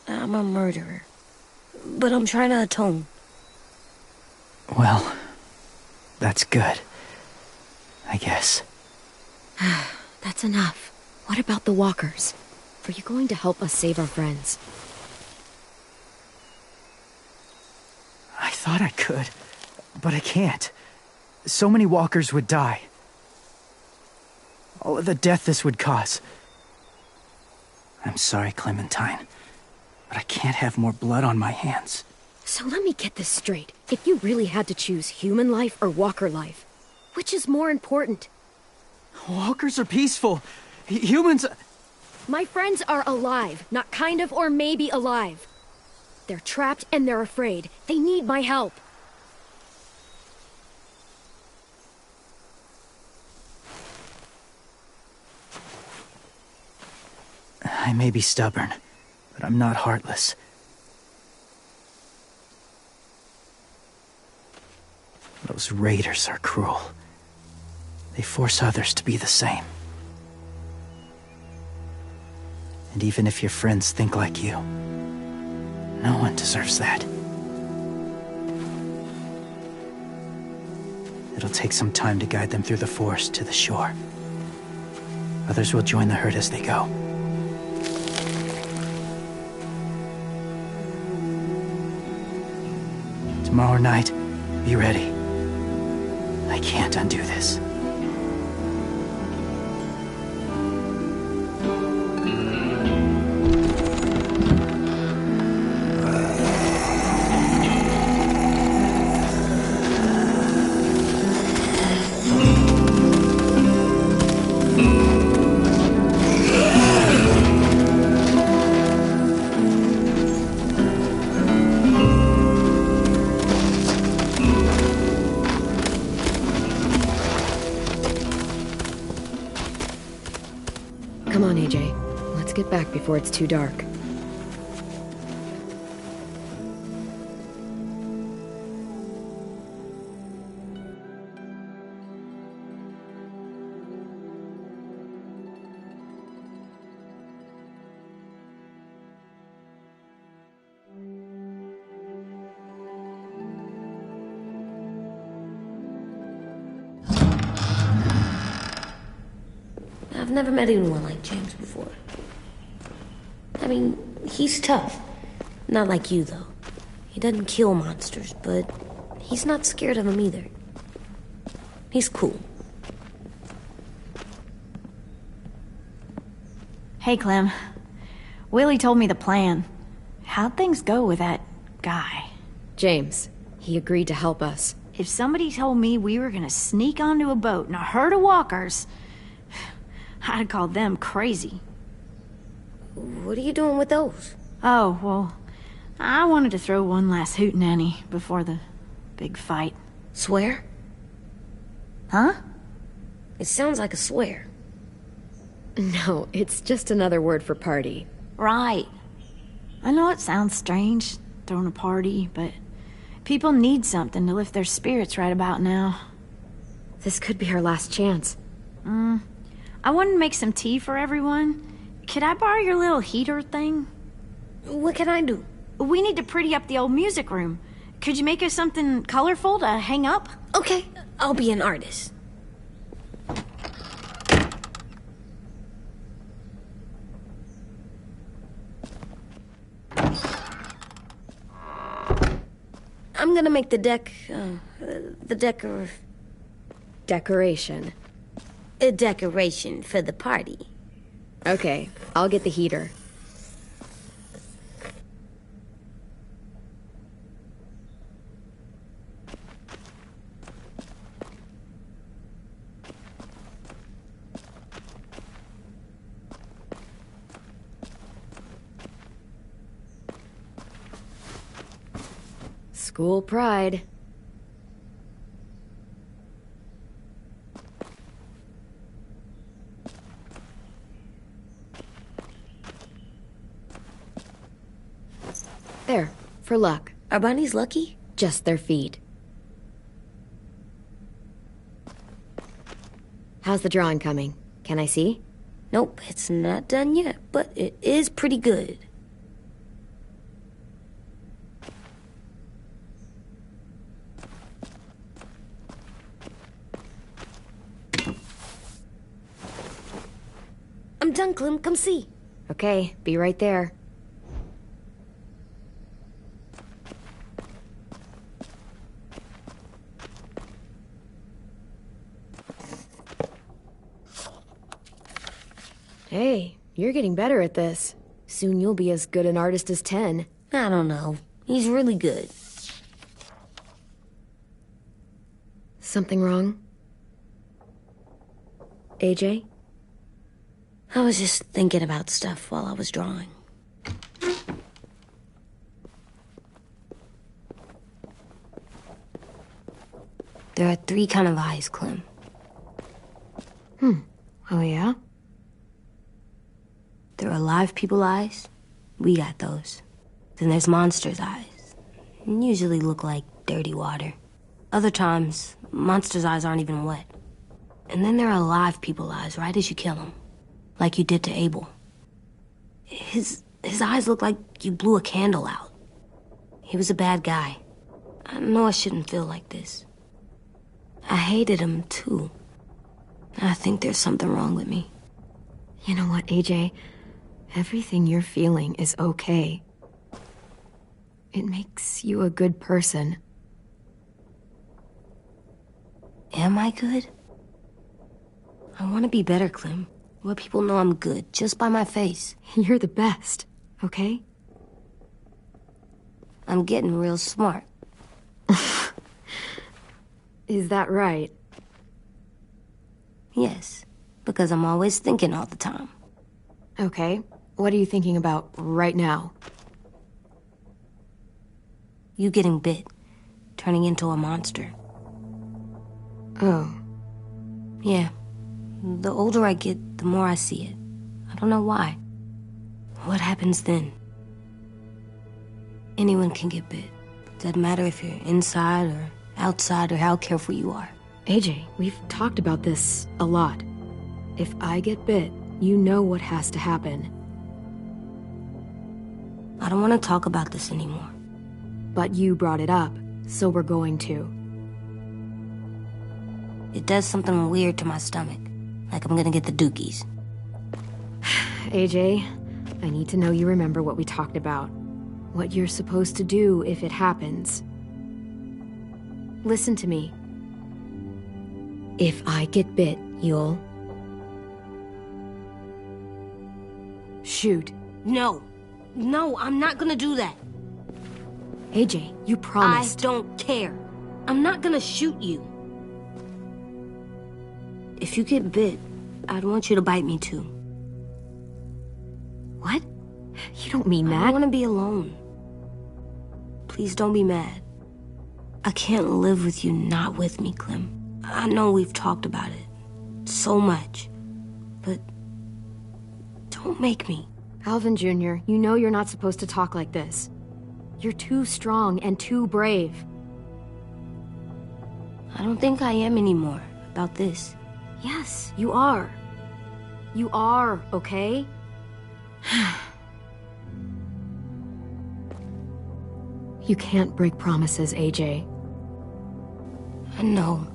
[SPEAKER 5] I'm a murderer. But I'm trying to atone.
[SPEAKER 7] Well, that's good. I guess.
[SPEAKER 1] That's enough. What about the walkers? Are you going to help us save our friends?
[SPEAKER 7] I thought I could, but I can't. So many walkers would die. All of the death this would cause. I'm sorry, Clementine, but I can't have more blood on my hands.
[SPEAKER 1] So let me get this straight. If you really had to choose human life or walker life, which is more important?
[SPEAKER 7] Walkers are peaceful. Humans...
[SPEAKER 1] My friends are alive, not kind of or maybe alive. They're trapped and they're afraid. They need my help.
[SPEAKER 7] I may be stubborn, but I'm not heartless. Those raiders are cruel. They force others to be the same. And even if your friends think like you, no one deserves that. It'll take some time to guide them through the forest to the shore. Others will join the herd as they go. Tomorrow night, be ready. I can't undo this.
[SPEAKER 1] Come on, AJ. Let's get back before it's too dark.
[SPEAKER 5] I've never met anyone like James before. I mean, he's tough. Not like you, though. He doesn't kill monsters, but he's not scared of them either. He's cool.
[SPEAKER 8] Hey, Clem. Willie told me the plan. How'd things go with that guy?
[SPEAKER 1] James, he agreed to help us.
[SPEAKER 8] If somebody told me we were gonna sneak onto a boat in a herd of walkers, I'd call them crazy.
[SPEAKER 5] What are you doing with those?
[SPEAKER 8] Oh, well, I wanted to throw one last hootenanny before the big fight.
[SPEAKER 5] Swear?
[SPEAKER 8] Huh?
[SPEAKER 5] It sounds like a swear.
[SPEAKER 1] No, it's just another word for party.
[SPEAKER 8] Right. I know it sounds strange, throwing a party, but people need something to lift their spirits right about now.
[SPEAKER 1] This could be our last chance.
[SPEAKER 8] I wanted to make some tea for everyone. Could I borrow your little heater thing?
[SPEAKER 5] What can I do?
[SPEAKER 8] We need to pretty up the old music room. Could you make us something colorful to hang up?
[SPEAKER 5] Okay, I'll be an artist. I'm gonna make the
[SPEAKER 1] Decoration.
[SPEAKER 5] a decoration for the party.
[SPEAKER 1] Okay, I'll get the heater. School pride. There, for luck.
[SPEAKER 5] Are bunnies lucky?
[SPEAKER 1] Just their feet. How's the drawing coming? Can I see?
[SPEAKER 5] Nope, it's not done yet, but it is pretty good. I'm done, Clem. Come see.
[SPEAKER 1] Okay, be right there. Hey, you're getting better at this. Soon you'll be as good an artist as 10.
[SPEAKER 5] I don't know. He's really good.
[SPEAKER 1] Something wrong? AJ?
[SPEAKER 5] I was just thinking about stuff while I was drawing. There are 3 kinds of eyes, Clem.
[SPEAKER 1] Oh, yeah?
[SPEAKER 5] There are live people eyes. We got those. Then there's monsters' eyes. Usually look like dirty water. Other times, monsters' eyes aren't even wet. And then there are live people eyes right as you kill them. Like you did to Abel. His eyes look like you blew a candle out. He was a bad guy. I know I shouldn't feel like this. I hated him, too. I think there's something wrong with me.
[SPEAKER 1] You know what, AJ? Everything you're feeling is okay. It makes you a good person.
[SPEAKER 5] Am I good? I want to be better, Clem. Let people know I'm good, just by my face.
[SPEAKER 1] You're the best, okay?
[SPEAKER 5] I'm getting real smart.
[SPEAKER 1] Is that right?
[SPEAKER 5] Yes, because I'm always thinking all the time.
[SPEAKER 1] Okay, what are you thinking about right now?
[SPEAKER 5] You getting bit, turning into a monster.
[SPEAKER 1] Oh.
[SPEAKER 5] Yeah. The older I get, the more I see it. I don't know why. What happens then? Anyone can get bit. Doesn't matter if you're inside or outside or how careful you are.
[SPEAKER 1] AJ, we've talked about this a lot. If I get bit, you know what has to happen.
[SPEAKER 5] I don't want to talk about this anymore.
[SPEAKER 1] But you brought it up, so we're going to.
[SPEAKER 5] It does something weird to my stomach. Like I'm gonna get the dookies.
[SPEAKER 1] AJ, I need to know you remember what we talked about. What you're supposed to do if it happens. Listen to me. If I get bit, you'll... shoot.
[SPEAKER 5] No. No, I'm not gonna do that.
[SPEAKER 1] AJ, you promised.
[SPEAKER 5] I don't care. I'm not gonna shoot you. If you get bit, I'd want you to bite me too.
[SPEAKER 1] What? You don't mean that.
[SPEAKER 5] I don't want to be alone. Please don't be mad. I can't live with you not with me, Clem. I know we've talked about it so much, but don't make me.
[SPEAKER 1] Alvin Jr., you know you're not supposed to talk like this. You're too strong and too brave.
[SPEAKER 5] I don't think I am anymore about this.
[SPEAKER 1] Yes, you are. You are, okay? You can't break promises, AJ.
[SPEAKER 5] I know.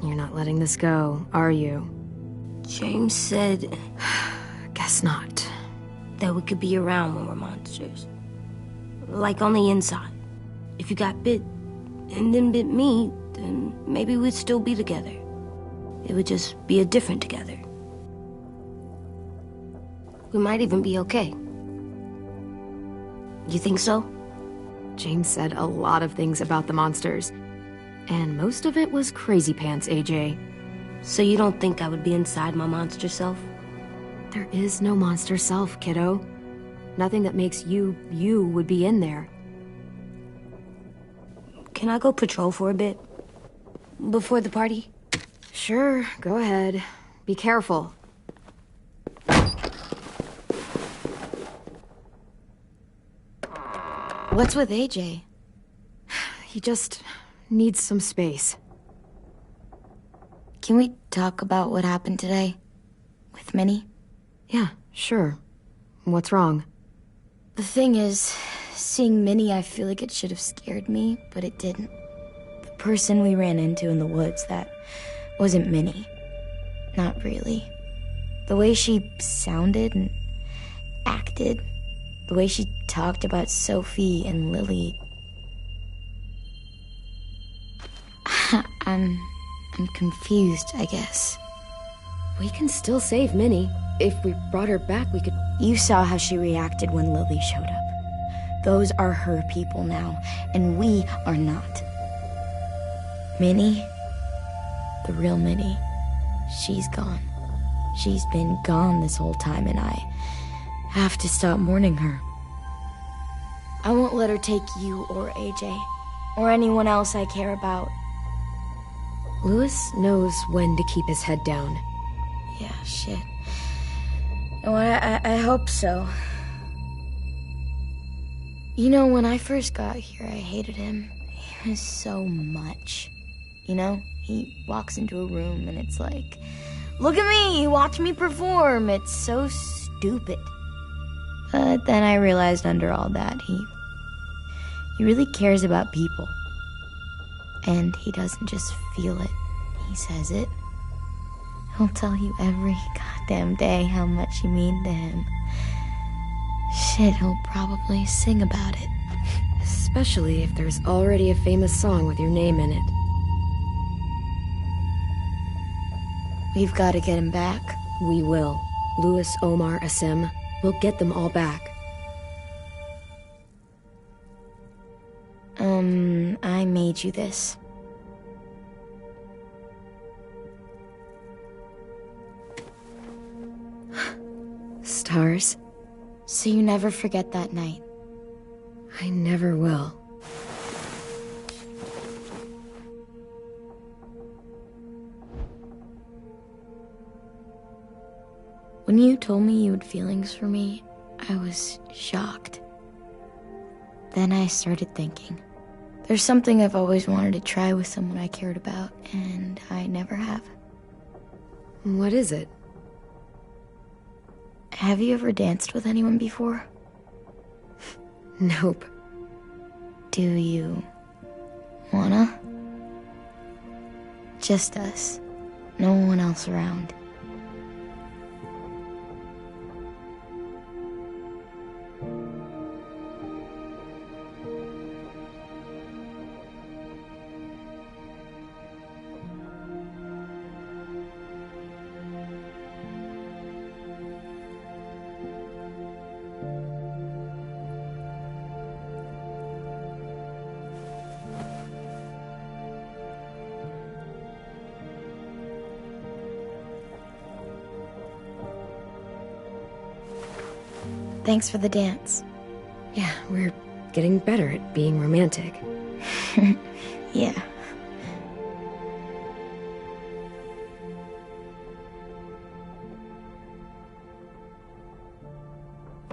[SPEAKER 1] You're not letting this go, are you?
[SPEAKER 5] James said
[SPEAKER 1] Guess not.
[SPEAKER 5] that we could be around when we're monsters. Like on the inside. if you got bit and then bit me, then maybe we'd still be together. It would just be a different together. We might even be okay. You think so?
[SPEAKER 1] James said a lot of things about the monsters, and most of it was crazy pants, AJ.
[SPEAKER 5] So you don't think I would be inside my monster self?
[SPEAKER 1] There is no monster self, kiddo. Nothing that makes you, you would be in there.
[SPEAKER 5] Can I go patrol for a bit? Before the party?
[SPEAKER 1] Sure, go ahead. Be careful.
[SPEAKER 3] What's with AJ?
[SPEAKER 1] He just needs some space.
[SPEAKER 3] Can we talk about what happened today? With Minnie?
[SPEAKER 1] Yeah, sure. What's wrong?
[SPEAKER 3] The thing is, seeing Minnie, I feel like it should have scared me, but it didn't. The person we ran into in the woods, that wasn't Minnie. Not really. The way she sounded and acted, the way she talked about Sophie and Lily. I'm confused, I guess.
[SPEAKER 1] We can still save Minnie. If we brought her back, we could...
[SPEAKER 3] You saw how she reacted when Lily showed up. Those are her people now, and we are not. Minnie, the real Minnie, she's gone. She's been gone this whole time, and I have to stop mourning her. I won't let her take you or AJ, or anyone else I care about.
[SPEAKER 1] Louis knows when to keep his head down.
[SPEAKER 3] Yeah, shit. Oh, I hope so. You know, when I first got here, I hated him. He was so much. You know, he walks into a room and it's like, look at me, watch me perform. It's so stupid. But then I realized under all that, he really cares about people. And he doesn't just feel it, he says it. He'll tell you every goddamn day how much you mean to him. Shit, he'll probably sing about it.
[SPEAKER 1] Especially if there's already a famous song with your name in it.
[SPEAKER 3] We've got to get him back.
[SPEAKER 1] We will. Louis, Omar, Asim. We'll get them all back.
[SPEAKER 3] I made you this.
[SPEAKER 1] Stars?
[SPEAKER 3] So you never forget that night.
[SPEAKER 1] I never will.
[SPEAKER 3] When you told me you had feelings for me, I was shocked. Then I started thinking. There's something I've always wanted to try with someone I cared about, and I never have.
[SPEAKER 1] What is it?
[SPEAKER 3] Have you ever danced with anyone before?
[SPEAKER 1] Nope.
[SPEAKER 3] Do you wanna? Just us. No one else around. Thanks for the dance.
[SPEAKER 1] Yeah, we're getting better at being romantic.
[SPEAKER 3] Yeah.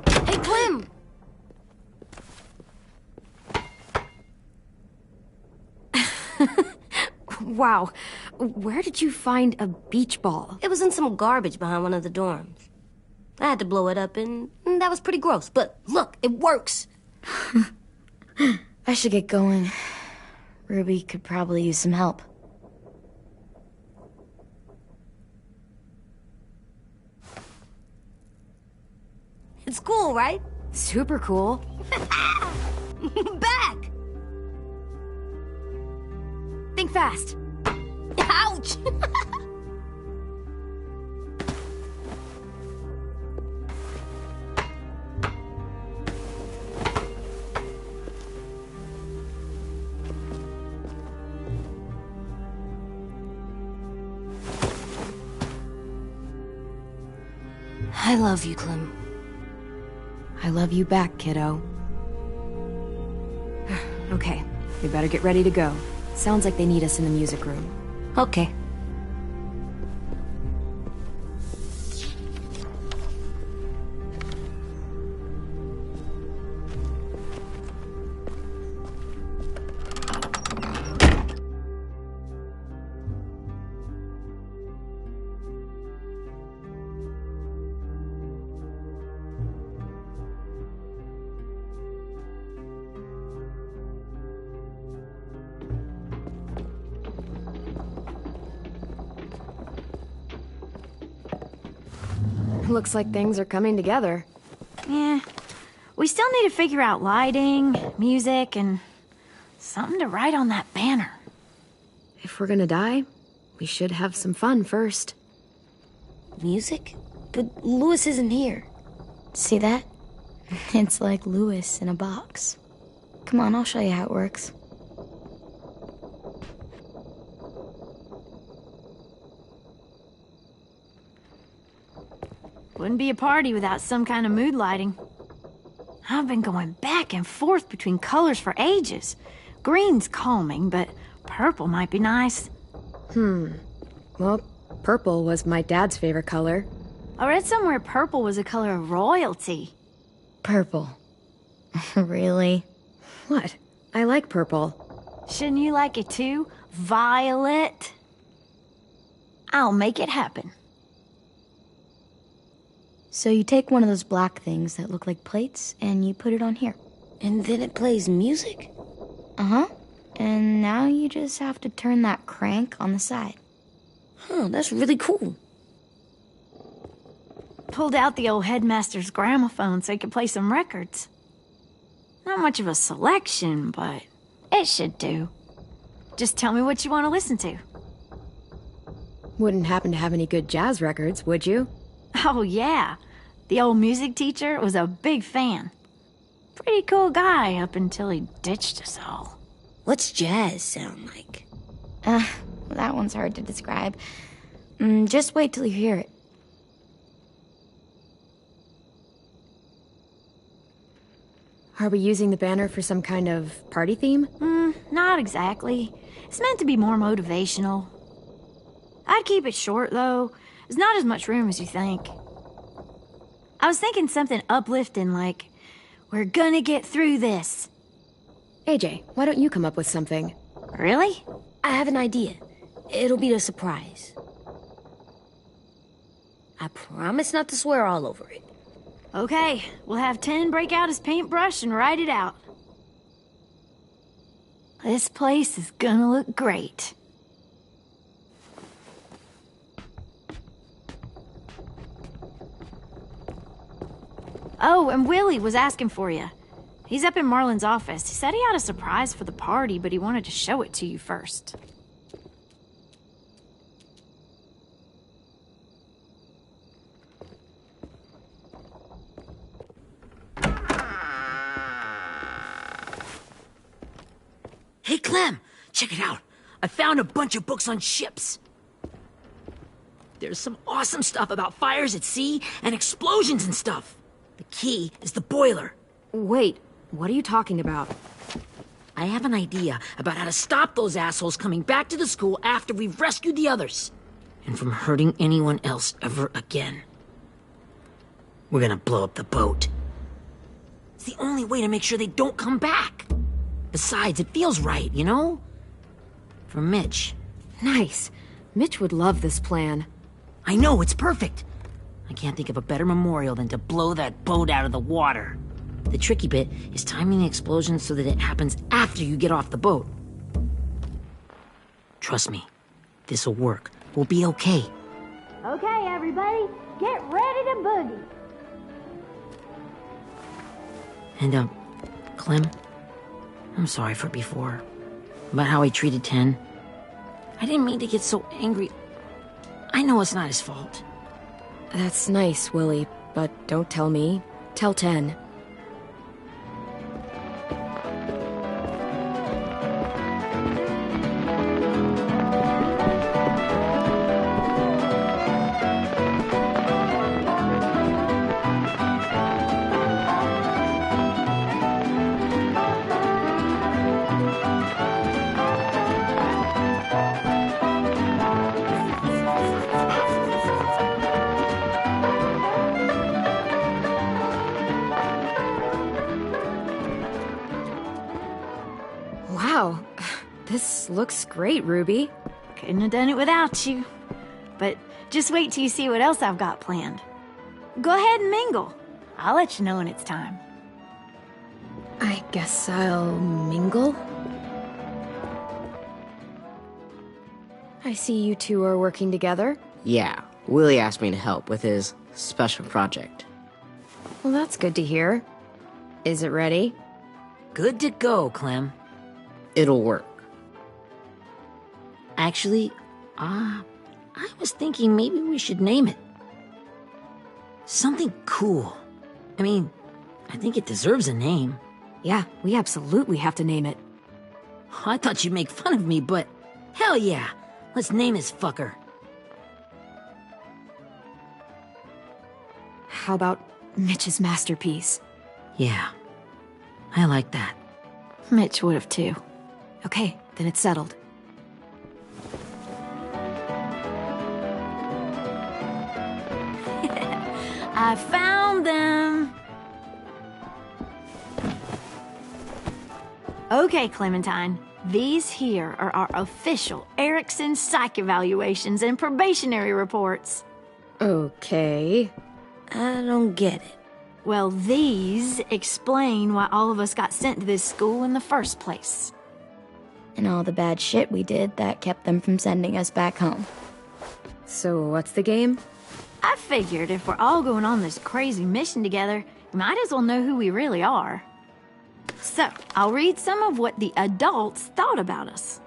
[SPEAKER 5] Hey, Clem!
[SPEAKER 1] Wow. Where did you find a beach ball?
[SPEAKER 5] It was in some garbage behind one of the dorms. I had to blow it up, and that was pretty gross. But look, it works.
[SPEAKER 3] I should get going. Ruby could probably use some help.
[SPEAKER 5] It's cool, right?
[SPEAKER 1] Super cool.
[SPEAKER 5] Back!
[SPEAKER 3] fast. Ouch!
[SPEAKER 5] I love you, Clem.
[SPEAKER 1] I love you back, kiddo. Okay, we better get ready to go. Sounds like they need us in the music room.
[SPEAKER 5] Okay.
[SPEAKER 1] Looks like things are coming together.
[SPEAKER 8] Yeah. We still need to figure out lighting, music, and something to write on that banner.
[SPEAKER 1] If we're gonna die, we should have some fun first.
[SPEAKER 5] Music? But Louis isn't here.
[SPEAKER 3] See that? It's like Louis in a box. Come on, I'll show you how it works.
[SPEAKER 8] Wouldn't be a party without some kind of mood lighting. I've been going back and forth between colors for ages. Green's calming, but purple might be nice.
[SPEAKER 1] Well, purple was my dad's favorite color.
[SPEAKER 8] I read somewhere purple was a color of royalty.
[SPEAKER 1] Purple.
[SPEAKER 3] Really?
[SPEAKER 1] What? I like purple.
[SPEAKER 8] Shouldn't you like it too? Violet? I'll make it happen.
[SPEAKER 3] So you take one of those black things that look like plates, and you put it on here.
[SPEAKER 5] And then it plays music?
[SPEAKER 3] Uh-huh. And now you just have to turn that crank on the side.
[SPEAKER 5] Huh, that's really cool.
[SPEAKER 8] Pulled out the old headmaster's gramophone so he could play some records. Not much of a selection, but it should do. Just tell me what you want to listen to.
[SPEAKER 1] Wouldn't happen to have any good jazz records, would you?
[SPEAKER 8] Oh, yeah. The old music teacher was a big fan. Pretty cool guy up until he ditched us all.
[SPEAKER 5] What's jazz sound like?
[SPEAKER 3] That one's hard to describe. Just wait till you hear it.
[SPEAKER 1] Are we using the banner for some kind of party theme?
[SPEAKER 8] Not exactly. It's meant to be more motivational. I'd keep it short, though. There's not as much room as you think. I was thinking something uplifting like, we're gonna get through this.
[SPEAKER 1] AJ, why don't you come up with something?
[SPEAKER 8] Really?
[SPEAKER 5] I have an idea. It'll be a surprise. I promise not to swear all over it.
[SPEAKER 8] Okay, we'll have 10 break out his paintbrush and write it out. This place is gonna look great. Oh, and Willie was asking for you. He's up in Marlin's office. He said he had a surprise for the party, but he wanted to show it to you first.
[SPEAKER 2] Hey, Clem, check it out. I found a bunch of books on ships. There's some awesome stuff about fires at sea and explosions and stuff. The key is the boiler.
[SPEAKER 1] Wait, what are you talking about?
[SPEAKER 2] I have an idea about how to stop those assholes coming back to the school after we've rescued the others. And from hurting anyone else ever again. We're gonna blow up the boat. It's the only way to make sure they don't come back. Besides, it feels right, you know? For Mitch.
[SPEAKER 1] Nice. Mitch would love this plan.
[SPEAKER 2] I know, it's perfect. I can't think of a better memorial than to blow that boat out of the water. The tricky bit is timing the explosion so that it happens after you get off the boat. Trust me, this'll work. We'll be okay.
[SPEAKER 8] Okay, everybody, get ready to boogie.
[SPEAKER 2] And, Clem, I'm sorry for before. About how I treated 10. I didn't mean to get so angry. I know it's not his fault.
[SPEAKER 1] That's nice, Willie, but don't tell me. Tell 10. Wow, this looks great, Ruby.
[SPEAKER 8] Couldn't have done it without you. But just wait till you see what else I've got planned. Go ahead and mingle. I'll let you know when it's time.
[SPEAKER 1] I guess I'll mingle? I see you two are working together.
[SPEAKER 9] Yeah, Willie asked me to help with his special project.
[SPEAKER 1] Well, that's good to hear. Is it ready?
[SPEAKER 2] Good to go, Clem.
[SPEAKER 9] It'll work.
[SPEAKER 2] Actually, I was thinking maybe we should name it. Something cool. I mean, I think it deserves a name.
[SPEAKER 1] Yeah, we absolutely have to name it.
[SPEAKER 2] I thought you'd make fun of me, but hell yeah. Let's name this fucker.
[SPEAKER 1] How about Mitch's masterpiece?
[SPEAKER 2] Yeah, I like that.
[SPEAKER 8] Mitch would have too.
[SPEAKER 1] Okay, then it's settled.
[SPEAKER 8] I found them! Okay, Clementine. These here are our official Erickson psych evaluations and probationary reports.
[SPEAKER 1] Okay.
[SPEAKER 5] I don't get it.
[SPEAKER 8] Well, these explain why all of us got sent to this school in the first place.
[SPEAKER 3] And all the bad shit we did that kept them from sending us back home.
[SPEAKER 1] So what's the game?
[SPEAKER 8] I figured if we're all going on this crazy mission together, we might as well know who we really are. So, I'll read some of what the adults thought about us.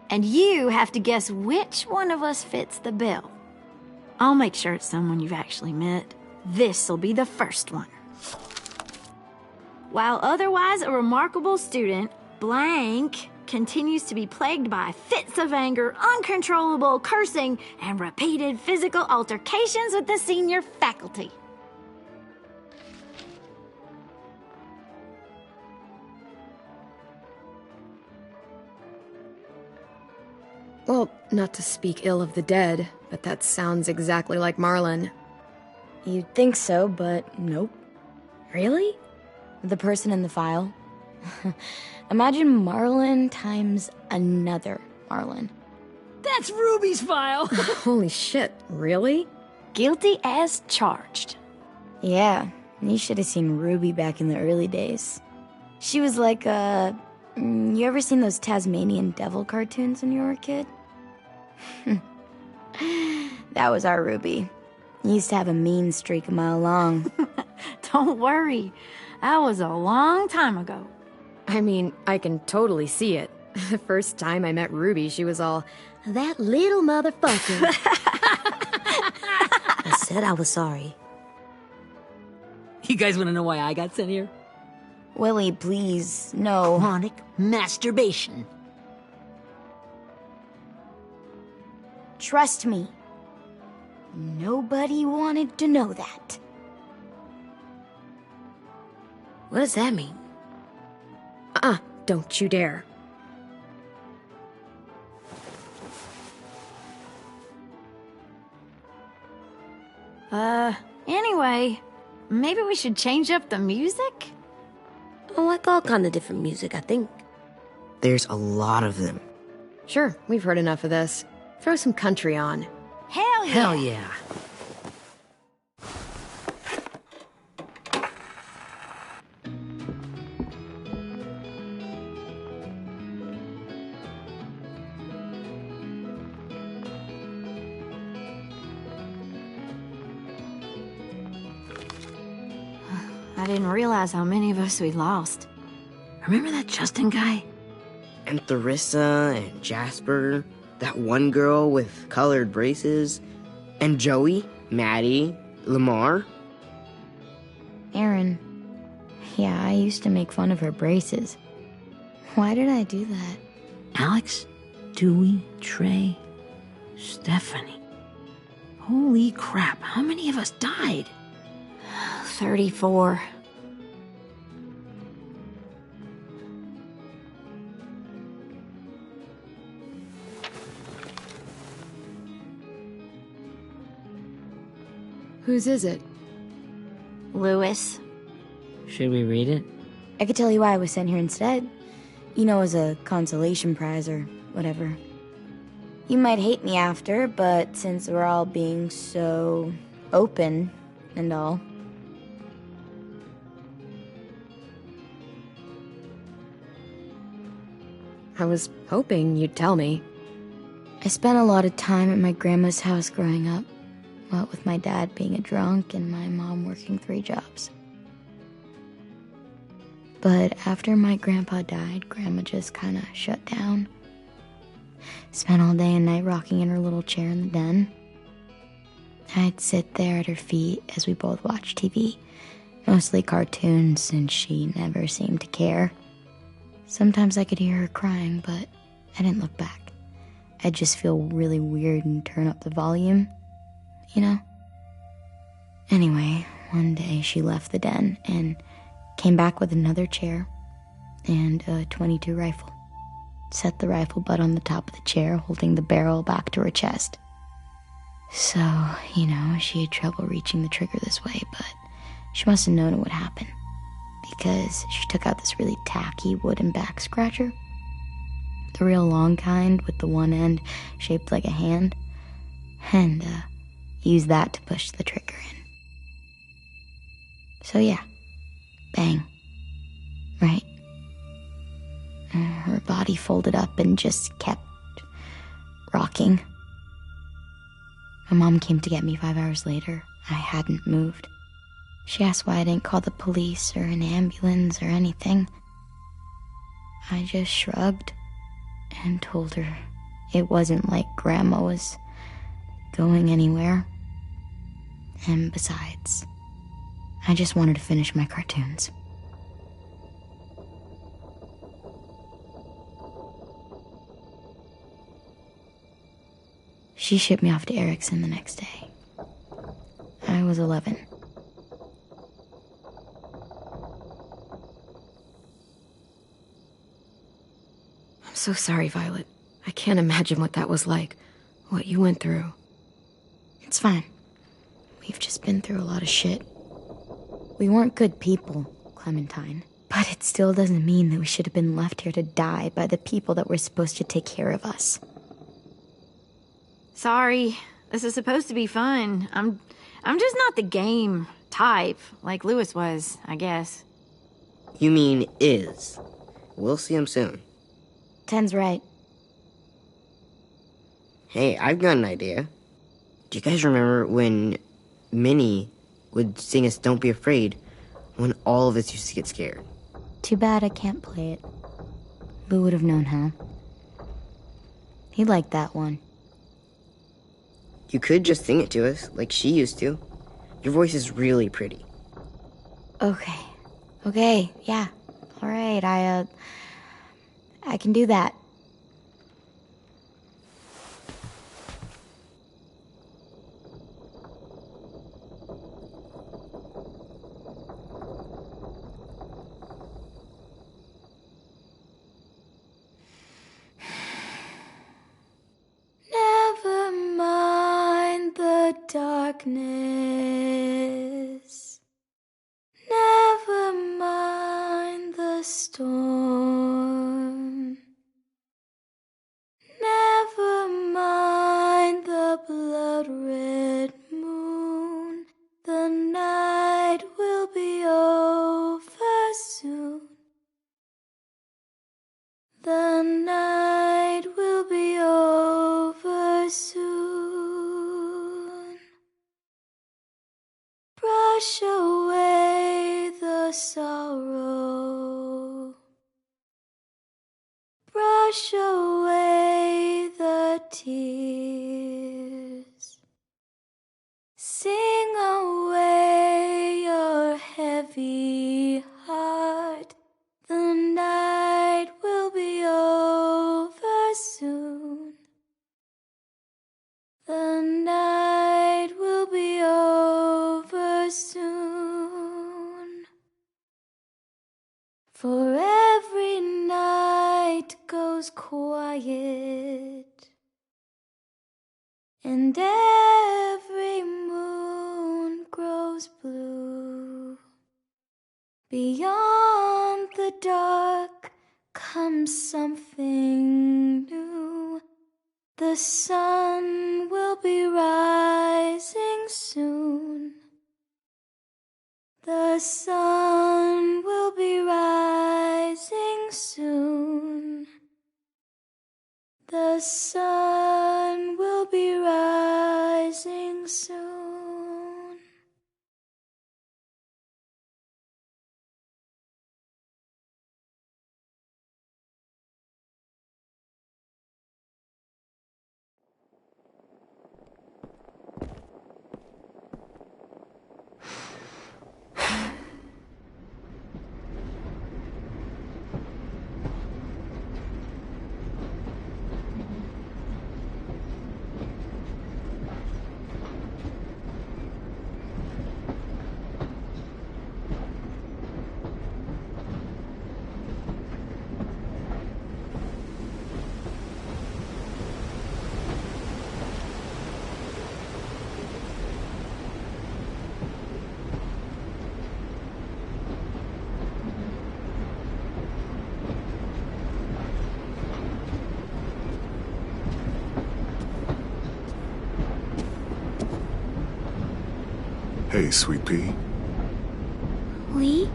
[SPEAKER 8] And you have to guess which one of us fits the bill. I'll make sure it's someone you've actually met. This'll be the first one. While otherwise a remarkable student, blank continues to be plagued by fits of anger, uncontrollable cursing, and repeated physical altercations with the senior faculty.
[SPEAKER 1] Well, not to speak ill of the dead, but that sounds exactly like Marlon.
[SPEAKER 3] You'd think so, but nope.
[SPEAKER 1] Really?
[SPEAKER 3] The person in the file. Imagine Marlon times another Marlon.
[SPEAKER 2] That's Ruby's file.
[SPEAKER 1] Holy shit, really?
[SPEAKER 8] Guilty as charged.
[SPEAKER 3] Yeah, you should have seen Ruby back in the early days. She was like you ever seen those Tasmanian devil cartoons when you were a kid? That was our Ruby. He used to have a mean streak a mile long.
[SPEAKER 8] Don't worry. That was a long time ago.
[SPEAKER 1] I mean, I can totally see it. The first time I met Ruby, she was all, "That little motherfucker."
[SPEAKER 5] I said I was sorry.
[SPEAKER 2] You guys want to know why I got sent here?
[SPEAKER 3] Willie, please, no.
[SPEAKER 2] Chronic masturbation.
[SPEAKER 3] Trust me. Nobody wanted to know that.
[SPEAKER 5] What does that mean?
[SPEAKER 1] Don't you dare.
[SPEAKER 8] Anyway, maybe we should change up the music?
[SPEAKER 5] I like all kind of different music, I think.
[SPEAKER 9] There's a lot of them.
[SPEAKER 1] Sure, we've heard enough of this. Throw some country on.
[SPEAKER 8] Hell yeah!
[SPEAKER 2] Hell yeah.
[SPEAKER 8] I didn't realize how many of us we'd lost.
[SPEAKER 2] Remember that Justin guy?
[SPEAKER 9] And Theresa and Jasper. That one girl with colored braces. And Joey, Maddie, Lamar.
[SPEAKER 3] Erin. Yeah, I used to make fun of her braces. Why did I do that?
[SPEAKER 2] Alex, Dewey, Trey, Stephanie. Holy crap, how many of us died?
[SPEAKER 8] 34.
[SPEAKER 1] Whose is it?
[SPEAKER 8] Lewis.
[SPEAKER 2] Should we read it?
[SPEAKER 3] I could tell you why I was sent here instead. You know, as a consolation prize or whatever. You might hate me after, but since we're all being so open and all.
[SPEAKER 1] I was hoping you'd tell me.
[SPEAKER 3] I spent a lot of time at my grandma's house growing up. What with my dad being a drunk and my mom working 3 jobs. But after my grandpa died, Grandma just kind of shut down. Spent all day and night rocking in her little chair in the den. I'd sit there at her feet as we both watched TV. Mostly cartoons, since she never seemed to care. Sometimes I could hear her crying, but I didn't look back. I'd just feel really weird and turn up the volume, you know? Anyway, one day she left the den and came back with another chair and a .22 rifle. Set the rifle butt on the top of the chair, holding the barrel back to her chest. So, you know, she had trouble reaching the trigger this way, but she must have known it would happen, because she took out this really tacky wooden back scratcher. The real long kind with the one end shaped like a hand, and used that to push the trigger in. So yeah, bang, right? Her body folded up and just kept rocking. My mom came to get me 5 hours later. I hadn't moved. She asked why I didn't call the police or an ambulance or anything. I just shrugged and told her it wasn't like Grandma was going anywhere. And besides, I just wanted to finish my cartoons. She shipped me off to Erickson the next day. I was 11.
[SPEAKER 1] I'm so sorry, Violet. I can't imagine what that was like. What you went through.
[SPEAKER 3] It's fine. We've just been through a lot of shit. We weren't good people, Clementine. But it still doesn't mean that we should have been left here to die by the people that were supposed to take care of us.
[SPEAKER 8] Sorry. This is supposed to be fun. I'm just not the game type like Lewis was, I guess.
[SPEAKER 9] You mean is. We'll see him soon.
[SPEAKER 3] Ten's right.
[SPEAKER 9] Hey, I've got an idea. Do you guys remember when Minnie would sing us Don't Be Afraid when all of us used to get scared?
[SPEAKER 3] Too bad I can't play it. Lou would have known how. He liked that one.
[SPEAKER 9] You could just sing it to us, like she used to. Your voice is really pretty.
[SPEAKER 3] Okay, yeah. All right, I can do that. Never mind the darkness. Never mind the storm. Never mind the blood-red moon. The night will be over soon. The night will be over soon. Brush away the sorrow. Brush away the
[SPEAKER 6] tears. Sing away your heavy heart. The night will be over soon. The night will be over soon. For every night goes quiet, and every moon grows blue. Beyond the dark comes something new. The sun will be rising soon. The sun will be rising soon. The sun will be rising soon.
[SPEAKER 10] Hey, Sweet Pea.
[SPEAKER 3] Lee?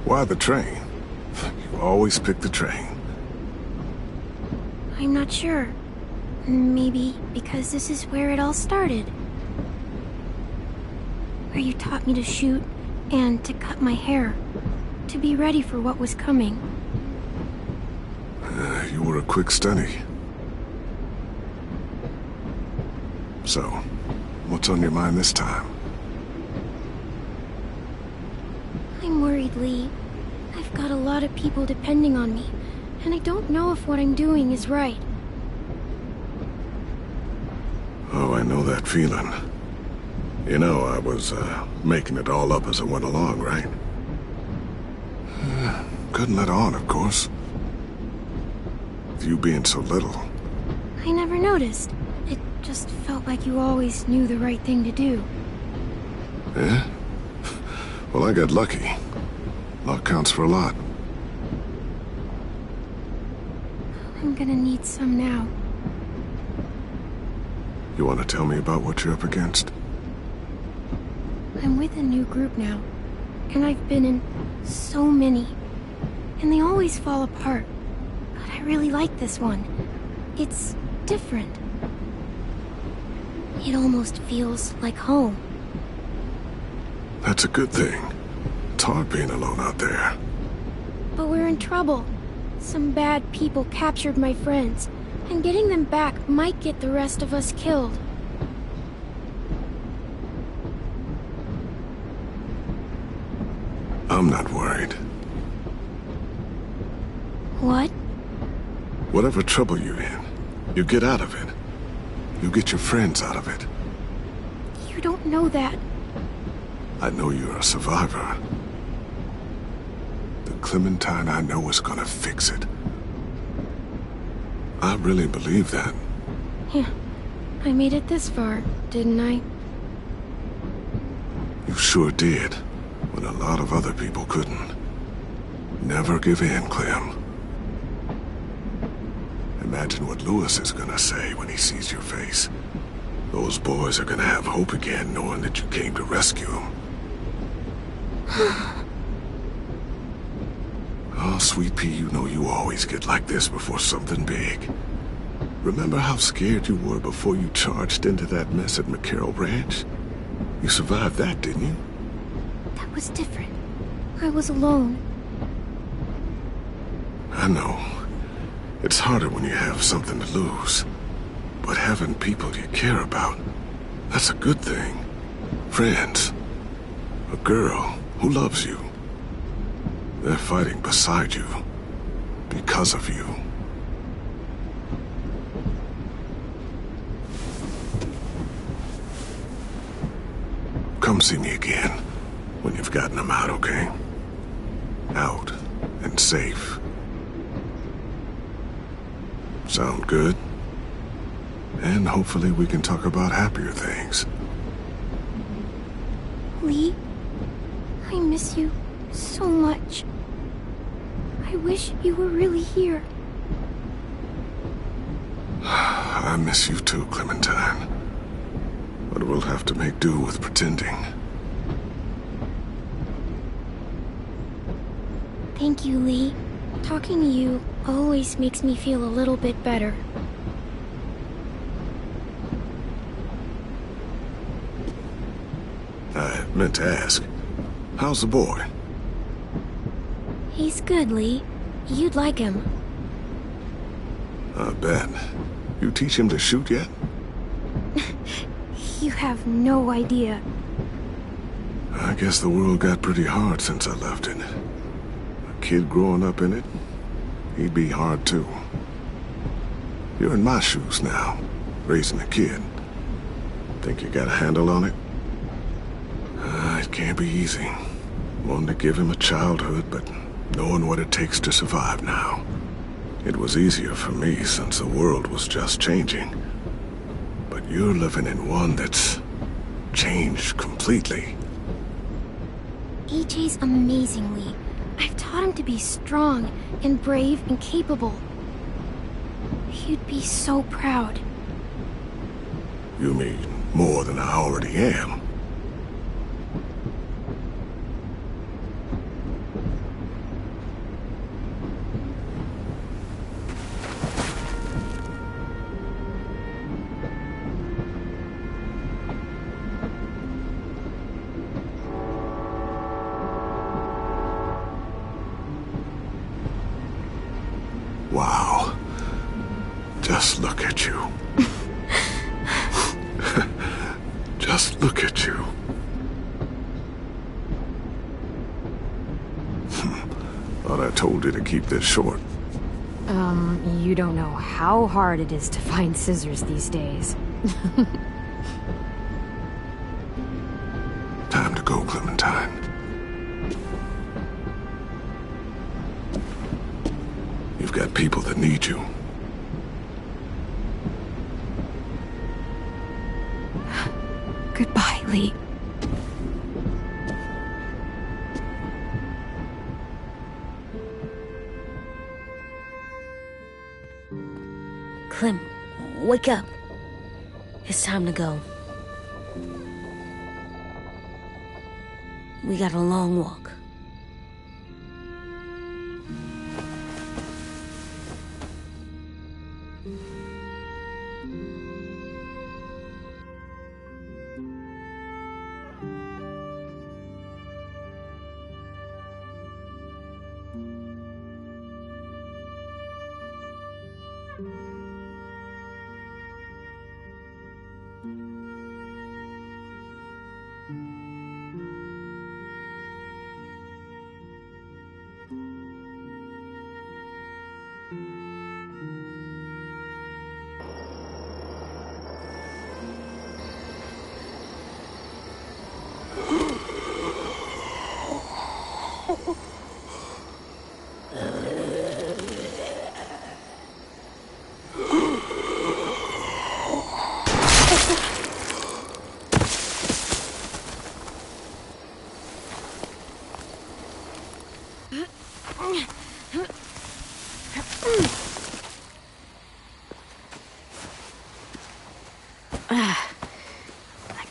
[SPEAKER 10] Why the train? You always pick the train.
[SPEAKER 3] I'm not sure. Maybe because this is where it all started. Where you taught me to shoot and to cut my hair. To be ready for what was coming.
[SPEAKER 10] You were a quick study. So, what's on your mind this time?
[SPEAKER 3] I'm worried, Lee. I've got a lot of people depending on me, and I don't know if what I'm doing is right.
[SPEAKER 10] Oh, I know that feeling. You know, I was, making it all up as I went along, right? Couldn't let on, of course. With you being so little.
[SPEAKER 3] I never noticed. It just felt like you always knew the right thing to do.
[SPEAKER 10] Yeah? Well, I got lucky. Luck counts for a lot.
[SPEAKER 3] I'm gonna need some now.
[SPEAKER 10] You want to tell me about what you're up against?
[SPEAKER 3] I'm with a new group now, and I've been in so many, and they always fall apart. But I really like this one. It's different. It almost feels like home.
[SPEAKER 10] That's a good thing. It's hard being alone out there.
[SPEAKER 3] But we're in trouble. Some bad people captured my friends, and getting them back might get the rest of us killed.
[SPEAKER 10] I'm not worried.
[SPEAKER 3] What?
[SPEAKER 10] Whatever trouble you're in, you get out of it. You get your friends out of it.
[SPEAKER 3] You don't know that.
[SPEAKER 10] I know you're a survivor. The Clementine I know is gonna fix it. I really believe that.
[SPEAKER 3] Yeah, I made it this far, didn't I?
[SPEAKER 10] You sure did, when a lot of other people couldn't. Never give in, Clem. Imagine what Lewis is gonna say when he sees your face. Those boys are gonna have hope again, knowing that you came to rescue them. Oh, Sweet Pea, you know you always get like this before something big. Remember how scared you were before you charged into that mess at McCarroll Ranch? You survived that, didn't you?
[SPEAKER 3] That was different. I was alone.
[SPEAKER 10] I know. It's harder when you have something to lose. But having people you care about, that's a good thing. Friends. A girl who loves you. They're fighting beside you. Because of you. Come see me again when you've gotten them out, okay? Out and safe. Sound good? And hopefully we can talk about happier things.
[SPEAKER 3] Lee, I miss you so much. I wish you were really here.
[SPEAKER 10] I miss you too, Clementine. But we'll have to make do with pretending.
[SPEAKER 3] Thank you, Lee. Talking to you always makes me feel a little bit better.
[SPEAKER 10] I meant to ask, how's the boy?
[SPEAKER 3] He's good, Lee. You'd like him.
[SPEAKER 10] I bet. You teach him to shoot yet?
[SPEAKER 3] You have no idea.
[SPEAKER 10] I guess the world got pretty hard since I left it. A kid growing up in it, he'd be hard too. You're in my shoes now, raising a kid. Think you got a handle on it? It can't be easy. Wanting to give him a childhood, but knowing what it takes to survive now. It was easier for me since the world was just changing. But you're living in one that's changed completely.
[SPEAKER 3] AJ's amazing, Lee. I've taught him to be strong and brave and capable. He'd be so proud.
[SPEAKER 10] You mean more than I already am? Wow. Just look at you. Just look at you. Thought I told you to keep this short.
[SPEAKER 1] You don't know how hard it is to find scissors these days.
[SPEAKER 10] Time to go, Clementine. You've got people that need you.
[SPEAKER 1] Goodbye, Lee.
[SPEAKER 5] Clem, wake up. It's time to go. We got a long walk.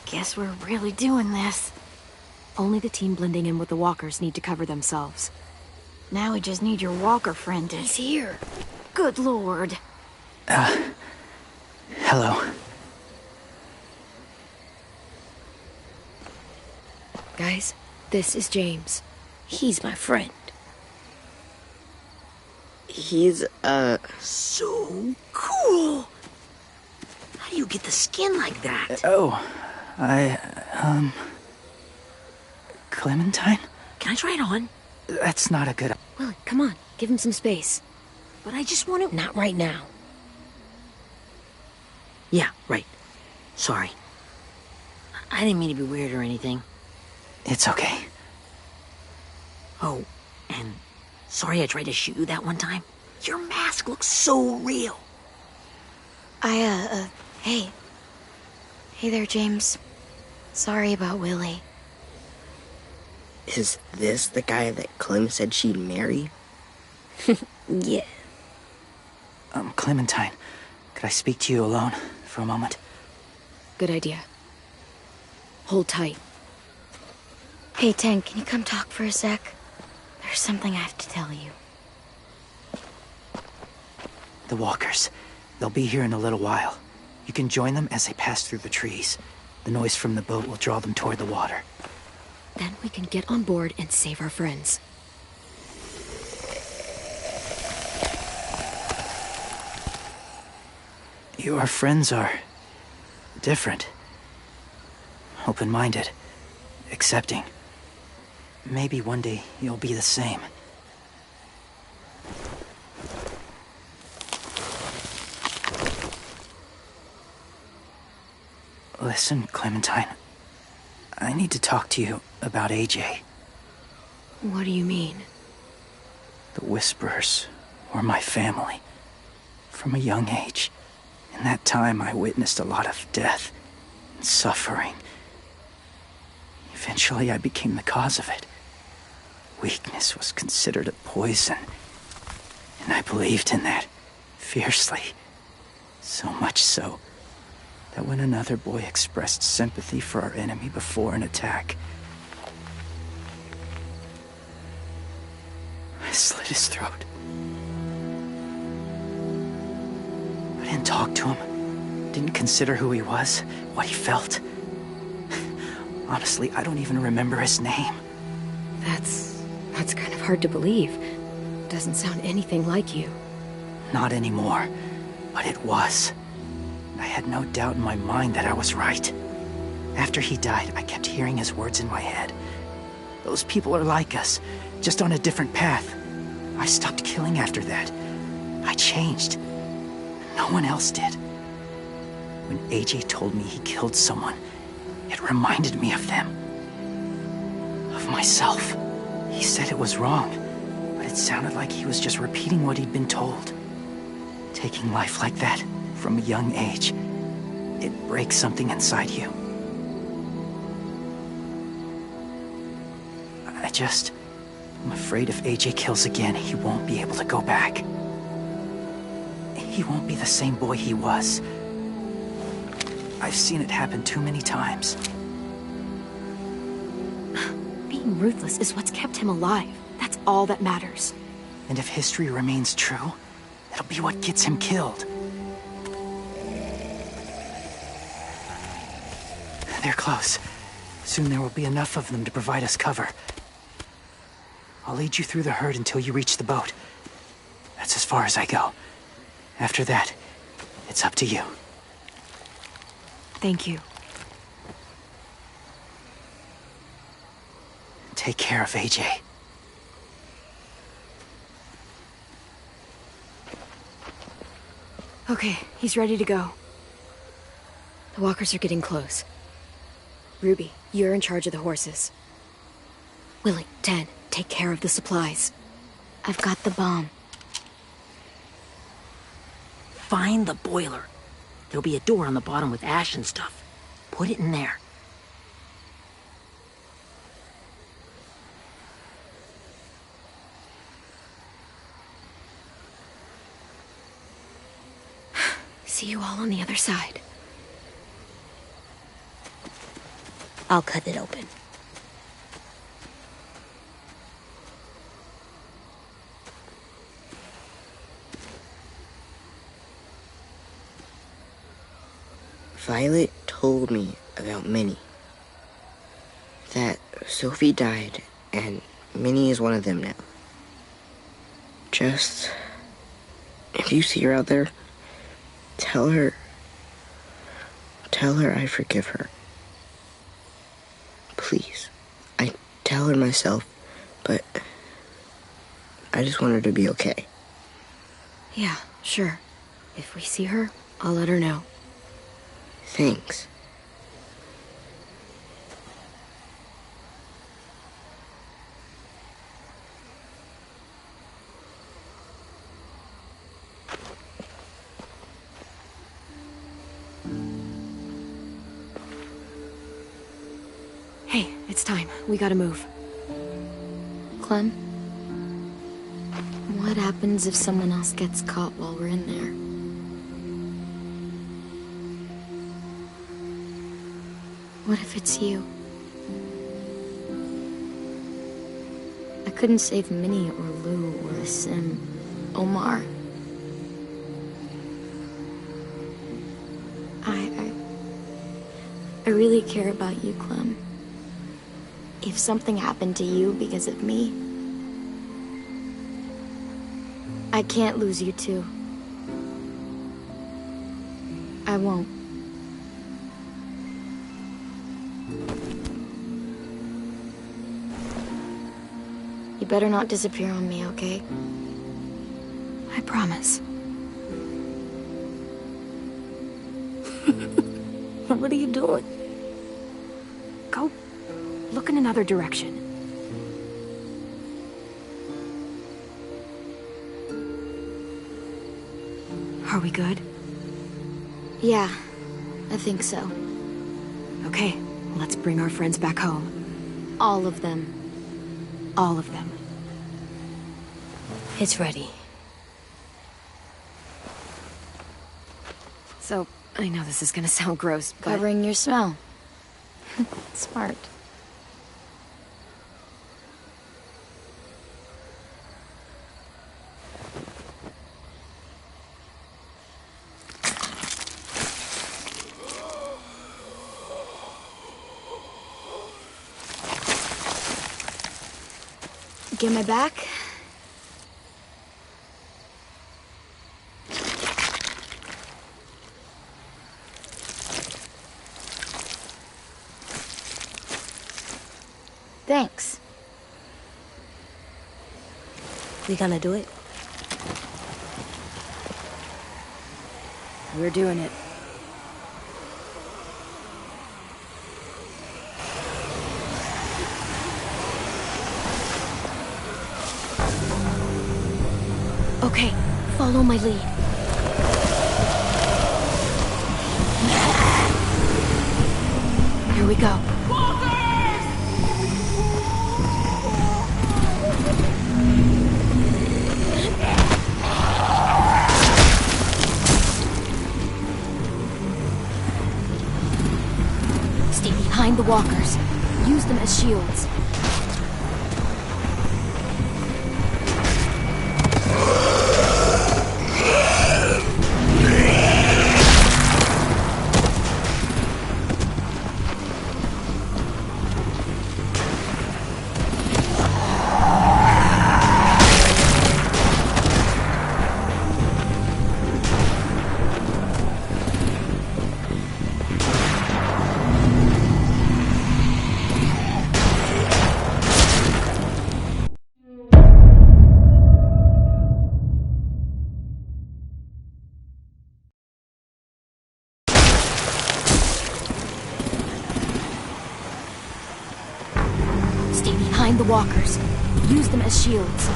[SPEAKER 1] Guess we're really doing this. Only the team blending in with the walkers need to cover themselves. Now we just need your walker friend to...
[SPEAKER 3] He's here.
[SPEAKER 1] Good lord.
[SPEAKER 7] Hello.
[SPEAKER 1] Guys, this is James.
[SPEAKER 5] He's my friend.
[SPEAKER 9] He's,
[SPEAKER 5] So cool! How do you get the skin like that?
[SPEAKER 7] Clementine?
[SPEAKER 2] Can I try it on?
[SPEAKER 7] That's not a good...
[SPEAKER 1] Willie, come on. Give him some space.
[SPEAKER 2] But I just want to...
[SPEAKER 5] Not right now.
[SPEAKER 2] Yeah, right. Sorry. I didn't mean to be weird or anything.
[SPEAKER 7] It's okay.
[SPEAKER 2] Oh, and sorry I tried to shoot you that one time. Your mask looks so real.
[SPEAKER 3] Hey. Hey there, James. Sorry about Willie.
[SPEAKER 9] is this the guy that Clem said she'd marry?
[SPEAKER 5] Yeah.
[SPEAKER 7] Clementine, could I speak to you alone for a moment?
[SPEAKER 1] Good idea. Hold tight.
[SPEAKER 3] Hey, Tank, can you come talk for a sec? There's something I have to tell you.
[SPEAKER 7] The walkers. They'll be here in a little while. You can join them as they pass through the trees. The noise from the boat will draw them toward the water.
[SPEAKER 1] Then we can get on board and save our friends.
[SPEAKER 7] Your friends are... different. Open-minded. Accepting. Maybe one day you'll be the same. Listen, Clementine. I need to talk to you about AJ.
[SPEAKER 1] What do you mean?
[SPEAKER 7] The Whisperers were my family. From a young age. In that time, I witnessed a lot of death and suffering. Eventually, I became the cause of it. Weakness was considered a poison. And I believed in that, fiercely. So much so, that when another boy expressed sympathy for our enemy before an attack, I slit his throat. I didn't talk to him, didn't consider who he was, what he felt. Honestly, I don't even remember his name.
[SPEAKER 1] That's kind of hard to believe. Doesn't sound anything like you.
[SPEAKER 7] Not anymore, but it was. I had no doubt in my mind that I was right. After he died, I kept hearing his words in my head. Those people are like us, just on a different path. I stopped killing after that. I changed. No one else did. When AJ told me he killed someone, it reminded me of them. Of myself. He said it was wrong, but it sounded like he was just repeating what he'd been told. Taking life like that, from a young age, it breaks something inside you. I'm afraid if AJ kills again, he won't be able to go back. He won't be the same boy he was. I've seen it happen too many times.
[SPEAKER 1] Being ruthless is what's kept him alive. That's all that matters.
[SPEAKER 7] And if history remains true, it'll be what gets him killed. They're close. Soon there will be enough of them to provide us cover. I'll lead you through the herd until you reach the boat. That's as far as I go. After that, it's up to you.
[SPEAKER 1] Thank you.
[SPEAKER 7] Take care of AJ.
[SPEAKER 1] Okay, he's ready to go. The walkers are getting close. Ruby, you're in charge of the horses. Willie, Ted, take care of the supplies.
[SPEAKER 3] I've got the bomb.
[SPEAKER 2] Find the boiler. There'll be a door on the bottom with ash and stuff. Put it in there.
[SPEAKER 1] See you all on the other side.
[SPEAKER 5] I'll cut it open.
[SPEAKER 9] Violet told me about Minnie. That Sophie died and Minnie is one of them now. Just... if you see her out there, tell her I forgive her. Please. I tell her myself, but I just want her to be okay.
[SPEAKER 1] Yeah, sure. If we see her, I'll let her know.
[SPEAKER 9] Thanks.
[SPEAKER 1] Hey, it's time. We gotta move.
[SPEAKER 3] Clem? What happens if someone else gets caught while we're in there? What if it's you? I couldn't save Minnie or Lou or Sim, Omar. I really care about you, Clem. If something happened to you because of me, I can't lose you too. I won't. You better not disappear on me, okay?
[SPEAKER 1] I promise.
[SPEAKER 5] What are you doing?
[SPEAKER 1] Go look in another direction. Are we good?
[SPEAKER 3] Yeah, I think so.
[SPEAKER 1] Okay, let's bring our friends back home.
[SPEAKER 3] All of them.
[SPEAKER 1] All of them.
[SPEAKER 5] It's ready.
[SPEAKER 1] So, I know this is gonna sound gross, but...
[SPEAKER 3] Covering your smell. Smart. Get my back? Thanks.
[SPEAKER 5] We gonna do it?
[SPEAKER 1] We're doing it.
[SPEAKER 3] Okay, follow my lead.
[SPEAKER 1] Here we go.
[SPEAKER 3] Stay behind the walkers. Use them as shields. Behind the walkers. Use them as shields.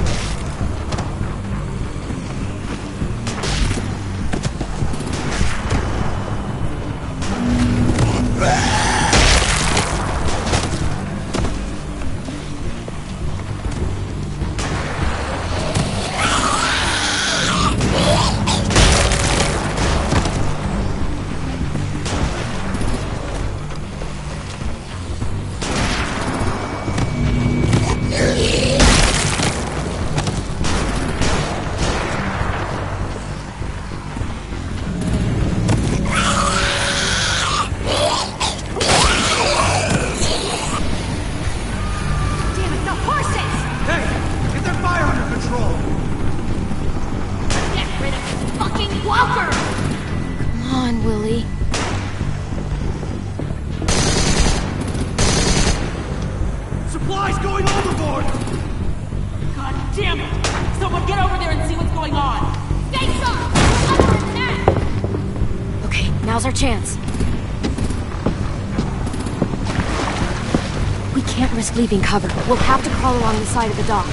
[SPEAKER 2] Walker!
[SPEAKER 3] Come on, Willie.
[SPEAKER 4] Supplies going overboard!
[SPEAKER 2] God damn it! Someone get over there and see what's going on!
[SPEAKER 3] Face up! We're under attack! Okay, now's our chance. We can't risk leaving cover. We'll have to crawl along the side of the dock.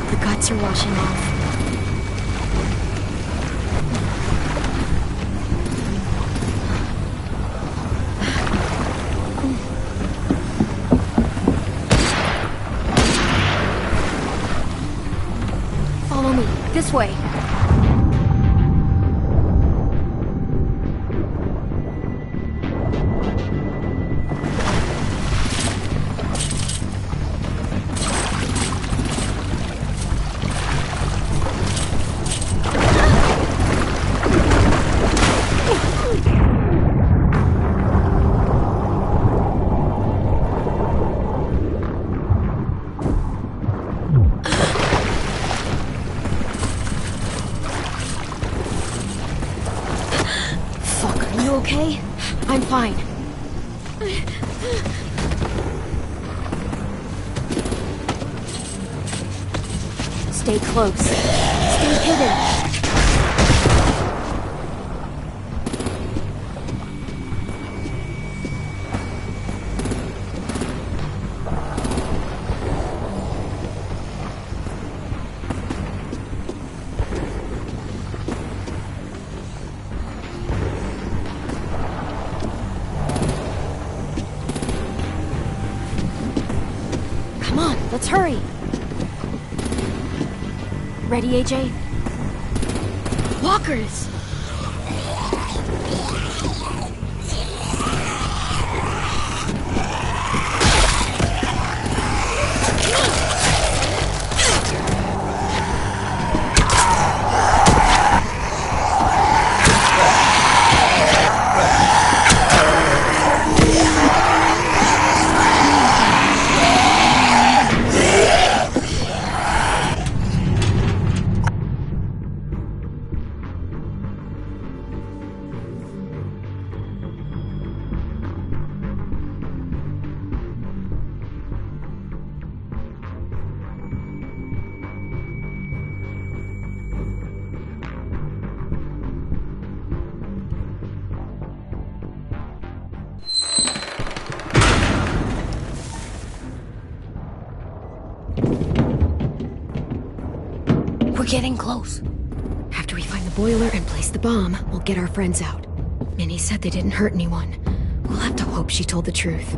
[SPEAKER 3] The guts are washing off. Follow me. This way. Fuck, are you okay? I'm fine. Stay close. Stay hidden. Come on, let's hurry. Ready, AJ? Walkers! We're getting close. After we find the boiler and place the bomb, we'll get our friends out. Minnie said they didn't hurt anyone. We'll have to hope she told the truth.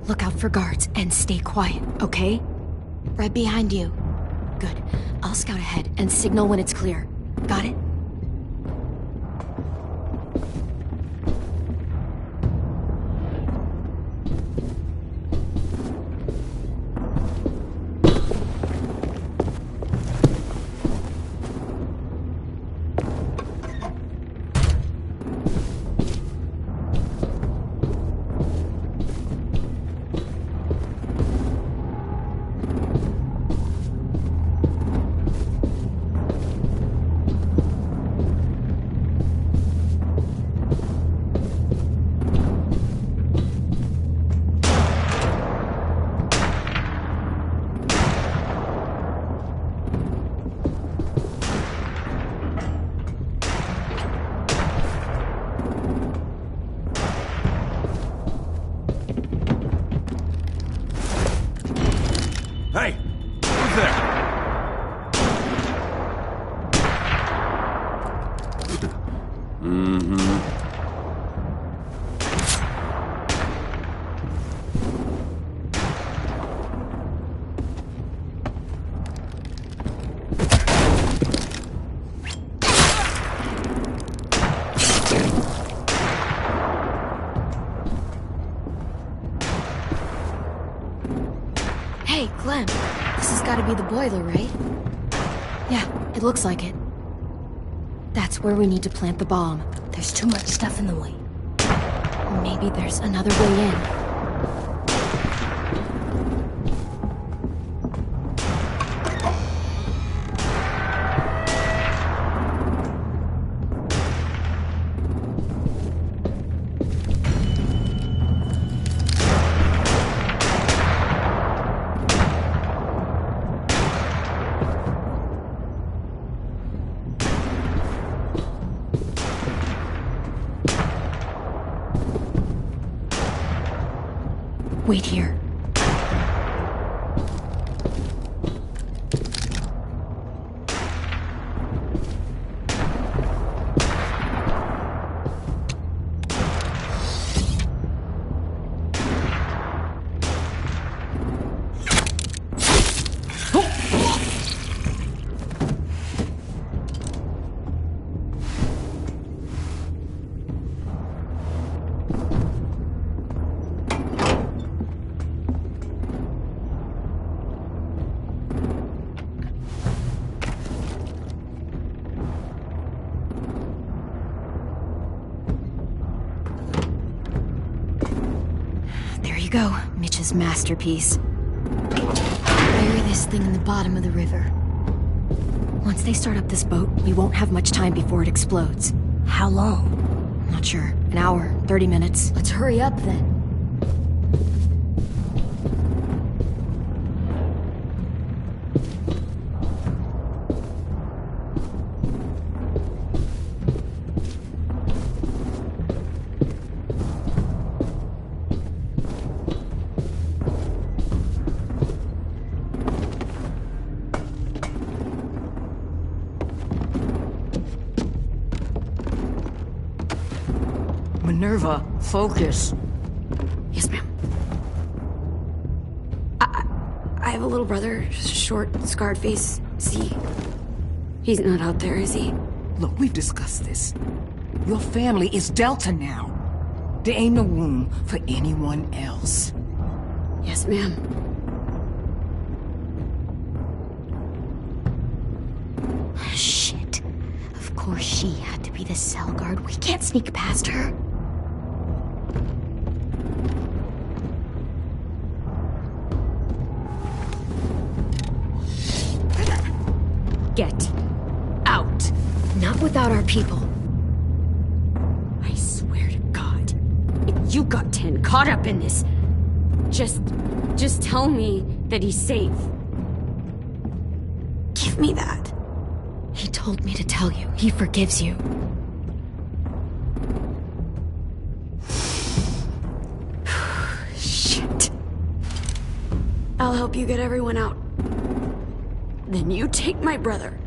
[SPEAKER 3] Look out for guards and stay quiet, okay? Right behind you. Good. I'll scout ahead and signal when it's clear. Got it?
[SPEAKER 4] Hey! Who's there?
[SPEAKER 3] Hey, Clem. This has got to be the boiler, right?
[SPEAKER 1] Yeah, it looks like it. That's where we need to plant the bomb.
[SPEAKER 3] There's too much stuff in the way.
[SPEAKER 1] Maybe there's another way in. Wait here. There you go, Mitch's masterpiece. Bury this thing in the bottom of the river. Once they start up this boat, we won't have much time before it explodes.
[SPEAKER 3] How long?
[SPEAKER 1] Not sure. An hour, 30 minutes.
[SPEAKER 3] Let's hurry up then.
[SPEAKER 2] Minerva, focus.
[SPEAKER 1] Yes, ma'am. I have a little brother, short, scarred face. See? He's not out there, is he?
[SPEAKER 2] Look, we've discussed this. Your family is Delta now. There ain't no room for anyone else.
[SPEAKER 1] Yes, ma'am.
[SPEAKER 3] Shit. Of course she had to be the cell guard. We can't sneak past her.
[SPEAKER 1] Get out. Not without our people.
[SPEAKER 11] I swear to God, if you got 10 caught up in this, just tell me that he's safe.
[SPEAKER 1] Give me that. He told me to tell you. He forgives you. Shit. I'll help you get everyone out.
[SPEAKER 11] Then you take my brother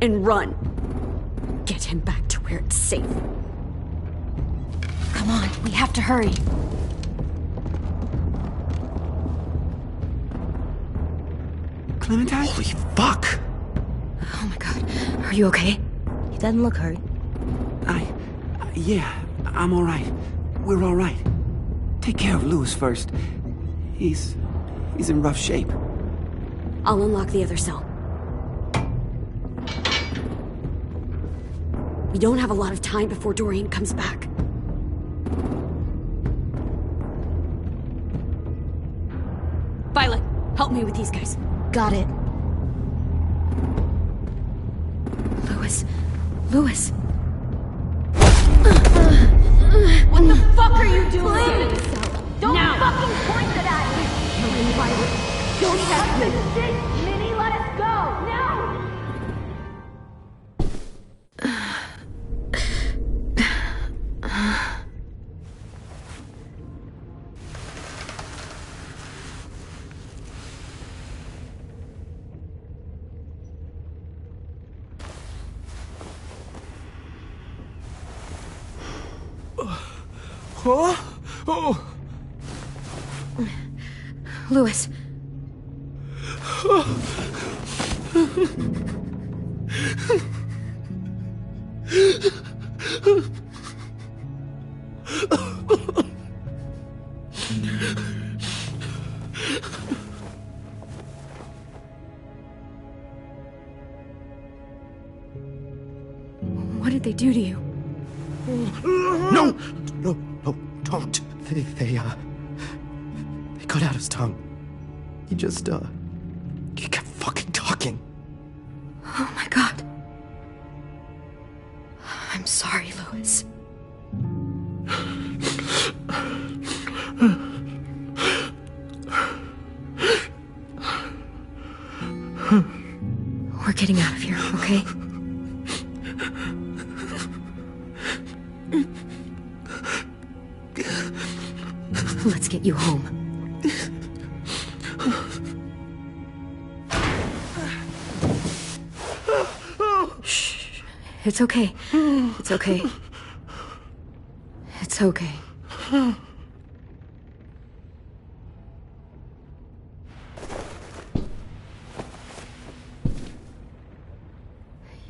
[SPEAKER 11] and run. Get him back to where it's safe.
[SPEAKER 1] Come on, we have to hurry.
[SPEAKER 12] Clementine?
[SPEAKER 7] Holy fuck!
[SPEAKER 1] Oh my god. Are you okay?
[SPEAKER 3] He doesn't look hurt.
[SPEAKER 12] Yeah, I'm alright. We're alright. Take care of Louis first. He's in rough shape.
[SPEAKER 11] I'll unlock the other cell. We don't have a lot of time before Dorian comes back. Violet, help me with these guys.
[SPEAKER 1] Got it. Louis.
[SPEAKER 11] What the fuck are you doing?
[SPEAKER 8] Don't fucking point it at me!
[SPEAKER 11] Don't have me.
[SPEAKER 8] Minnie, let us go! Now!
[SPEAKER 12] Huh? Oh!
[SPEAKER 1] Louis. What did they do to you?
[SPEAKER 13] No! No, no, don't. They cut out his tongue. He kept fucking talking.
[SPEAKER 1] Oh my god. I'm sorry, Louis. We're getting out of here, okay? Let's get you home. Shh. It's okay. It's okay. It's okay.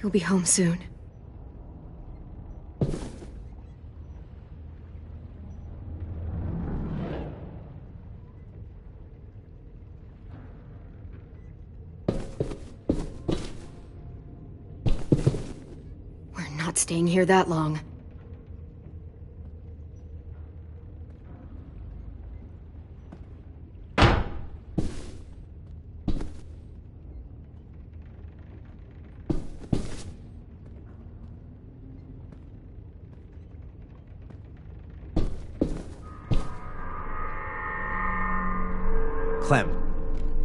[SPEAKER 1] You'll be home soon. We're not staying here that long.
[SPEAKER 13] Clem,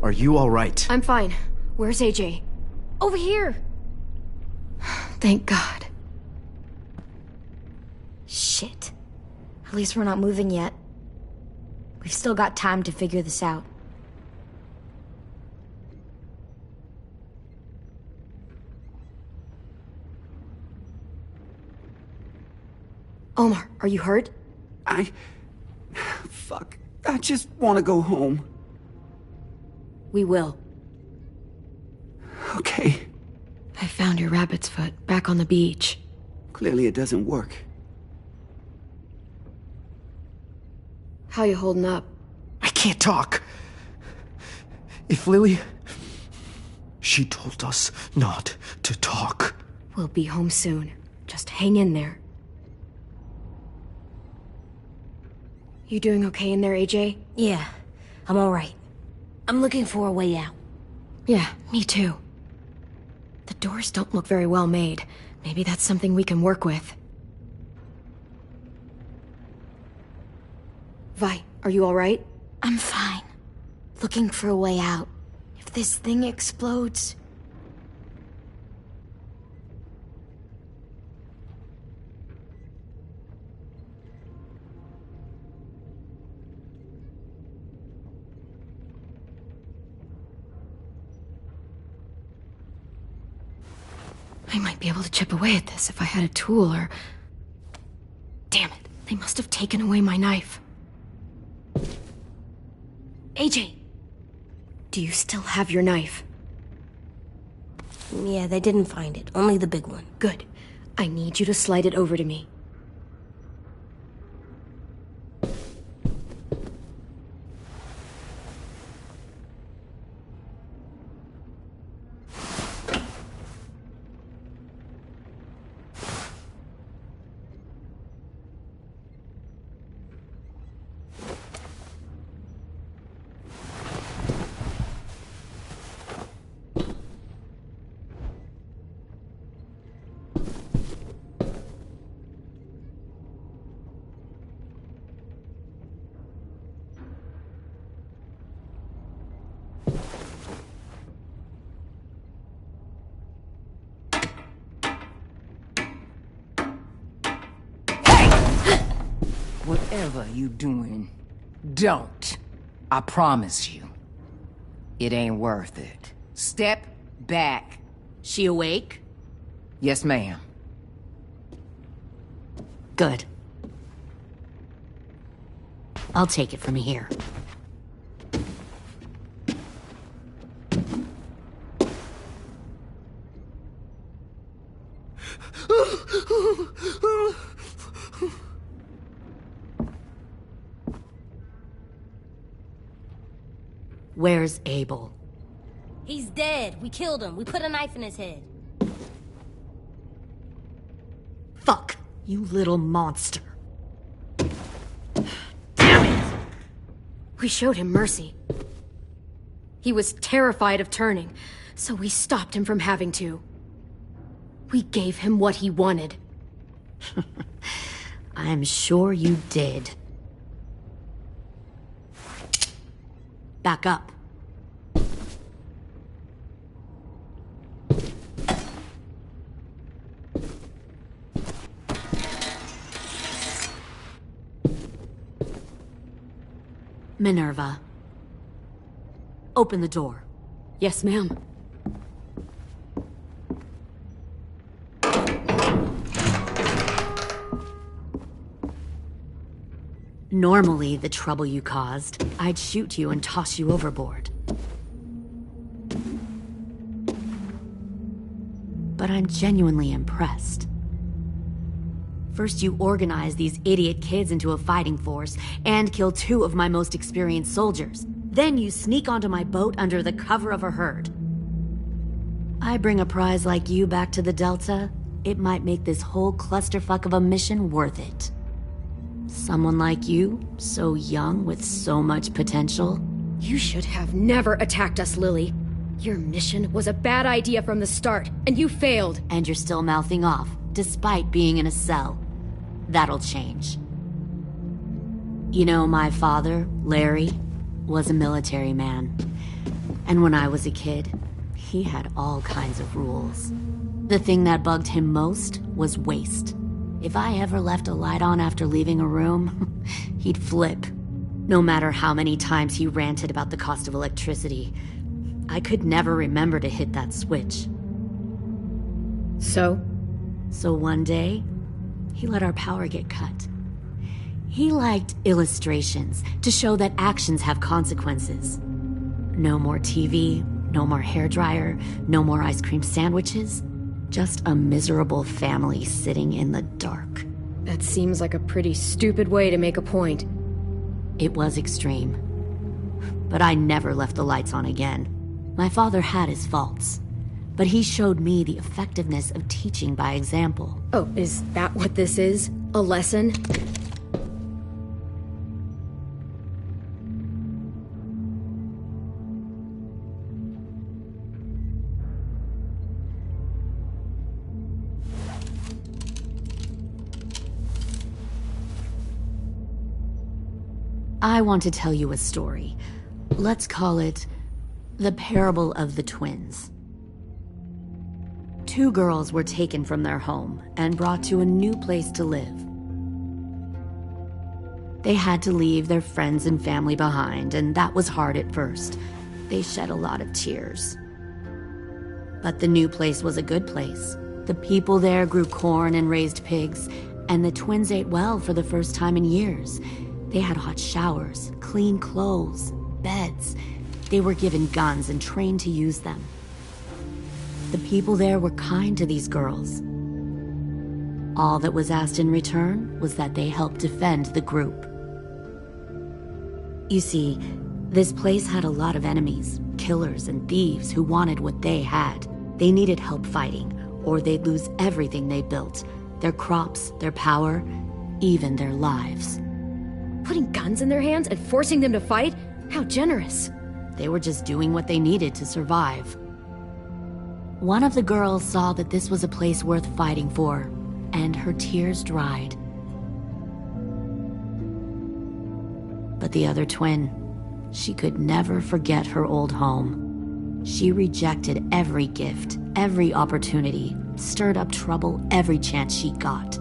[SPEAKER 13] are you all right?
[SPEAKER 1] I'm fine. Where's AJ? Over here! Thank God.
[SPEAKER 3] Shit. At least we're not moving yet. We've still got time to figure this out.
[SPEAKER 1] Omar, are you hurt?
[SPEAKER 12] Fuck. I just want to go home.
[SPEAKER 1] We will.
[SPEAKER 12] Okay.
[SPEAKER 1] I found your rabbit's foot back on the beach.
[SPEAKER 12] Clearly it doesn't work.
[SPEAKER 1] How you holding up?
[SPEAKER 13] I can't talk. If Lily... She told us not to talk.
[SPEAKER 1] We'll be home soon. Just hang in there. You doing okay in there, AJ?
[SPEAKER 5] Yeah, I'm alright. I'm looking for a way out.
[SPEAKER 1] Yeah, me too. The doors don't look very well made. Maybe that's something we can work with. Vi, are you alright?
[SPEAKER 3] I'm fine. Looking for a way out. If this thing explodes...
[SPEAKER 1] I might be able to chip away at this if I had a tool or... Damn it, they must have taken away my knife. AJ! Do you still have your knife?
[SPEAKER 5] Yeah, they didn't find it. Only the big one.
[SPEAKER 1] Good. I need you to slide it over to me.
[SPEAKER 2] Whatever you doing, don't. I promise you. It ain't worth it. Step back.
[SPEAKER 11] She awake?
[SPEAKER 2] Yes, ma'am.
[SPEAKER 11] Good. I'll take it from here. Where's Abel?
[SPEAKER 5] He's dead. We killed him. We put a knife in his head.
[SPEAKER 11] Fuck, you little monster.
[SPEAKER 1] We showed him mercy. He was terrified of turning, so we stopped him from having to. We gave him what he wanted.
[SPEAKER 11] I'm sure you did. Back up. Minerva. Open the door.
[SPEAKER 1] Yes, ma'am.
[SPEAKER 11] Normally, the trouble you caused, I'd shoot you and toss you overboard. But I'm genuinely impressed. First, you organize these idiot kids into a fighting force and kill 2 of my most experienced soldiers. Then you sneak onto my boat under the cover of a herd. I bring a prize like you back to the Delta, it might make this whole clusterfuck of a mission worth it. Someone like you, so young with so much potential.
[SPEAKER 1] You should have never attacked us, Lily. Your mission was a bad idea from the start, and you failed.
[SPEAKER 11] And you're still mouthing off, despite being in a cell. That'll change. You know, my father, Larry, was a military man. And when I was a kid, he had all kinds of rules. The thing that bugged him most was waste. If I ever left a light on after leaving a room, he'd flip. No matter how many times he ranted about the cost of electricity, I could never remember to hit that switch.
[SPEAKER 1] So
[SPEAKER 11] one day, he let our power get cut. He liked illustrations to show that actions have consequences. No more TV, no more hairdryer, no more ice cream sandwiches. Just a miserable family sitting in the dark.
[SPEAKER 1] That seems like a pretty stupid way to make a point.
[SPEAKER 11] It was extreme. But I never left the lights on again. My father had his faults, but he showed me the effectiveness of teaching by example.
[SPEAKER 1] Oh, is that what this is? A lesson?
[SPEAKER 11] I want to tell you a story. Let's call it the Parable of the Twins. 2 girls were taken from their home and brought to a new place to live. They had to leave their friends and family behind, and that was hard at first. They shed a lot of tears. But the new place was a good place. The people there grew corn and raised pigs, and the twins ate well for the first time in years. They had hot showers, clean clothes, beds. They were given guns and trained to use them. The people there were kind to these girls. All that was asked in return was that they help defend the group. You see, this place had a lot of enemies, killers and thieves who wanted what they had. They needed help fighting, or they'd lose everything they built. Their crops, their power, even their lives.
[SPEAKER 1] Putting guns in their hands and forcing them to fight? How generous.
[SPEAKER 11] They were just doing what they needed to survive. One of the girls saw that this was a place worth fighting for, and her tears dried. But the other twin, she could never forget her old home. She rejected every gift, every opportunity, stirred up trouble every chance she got.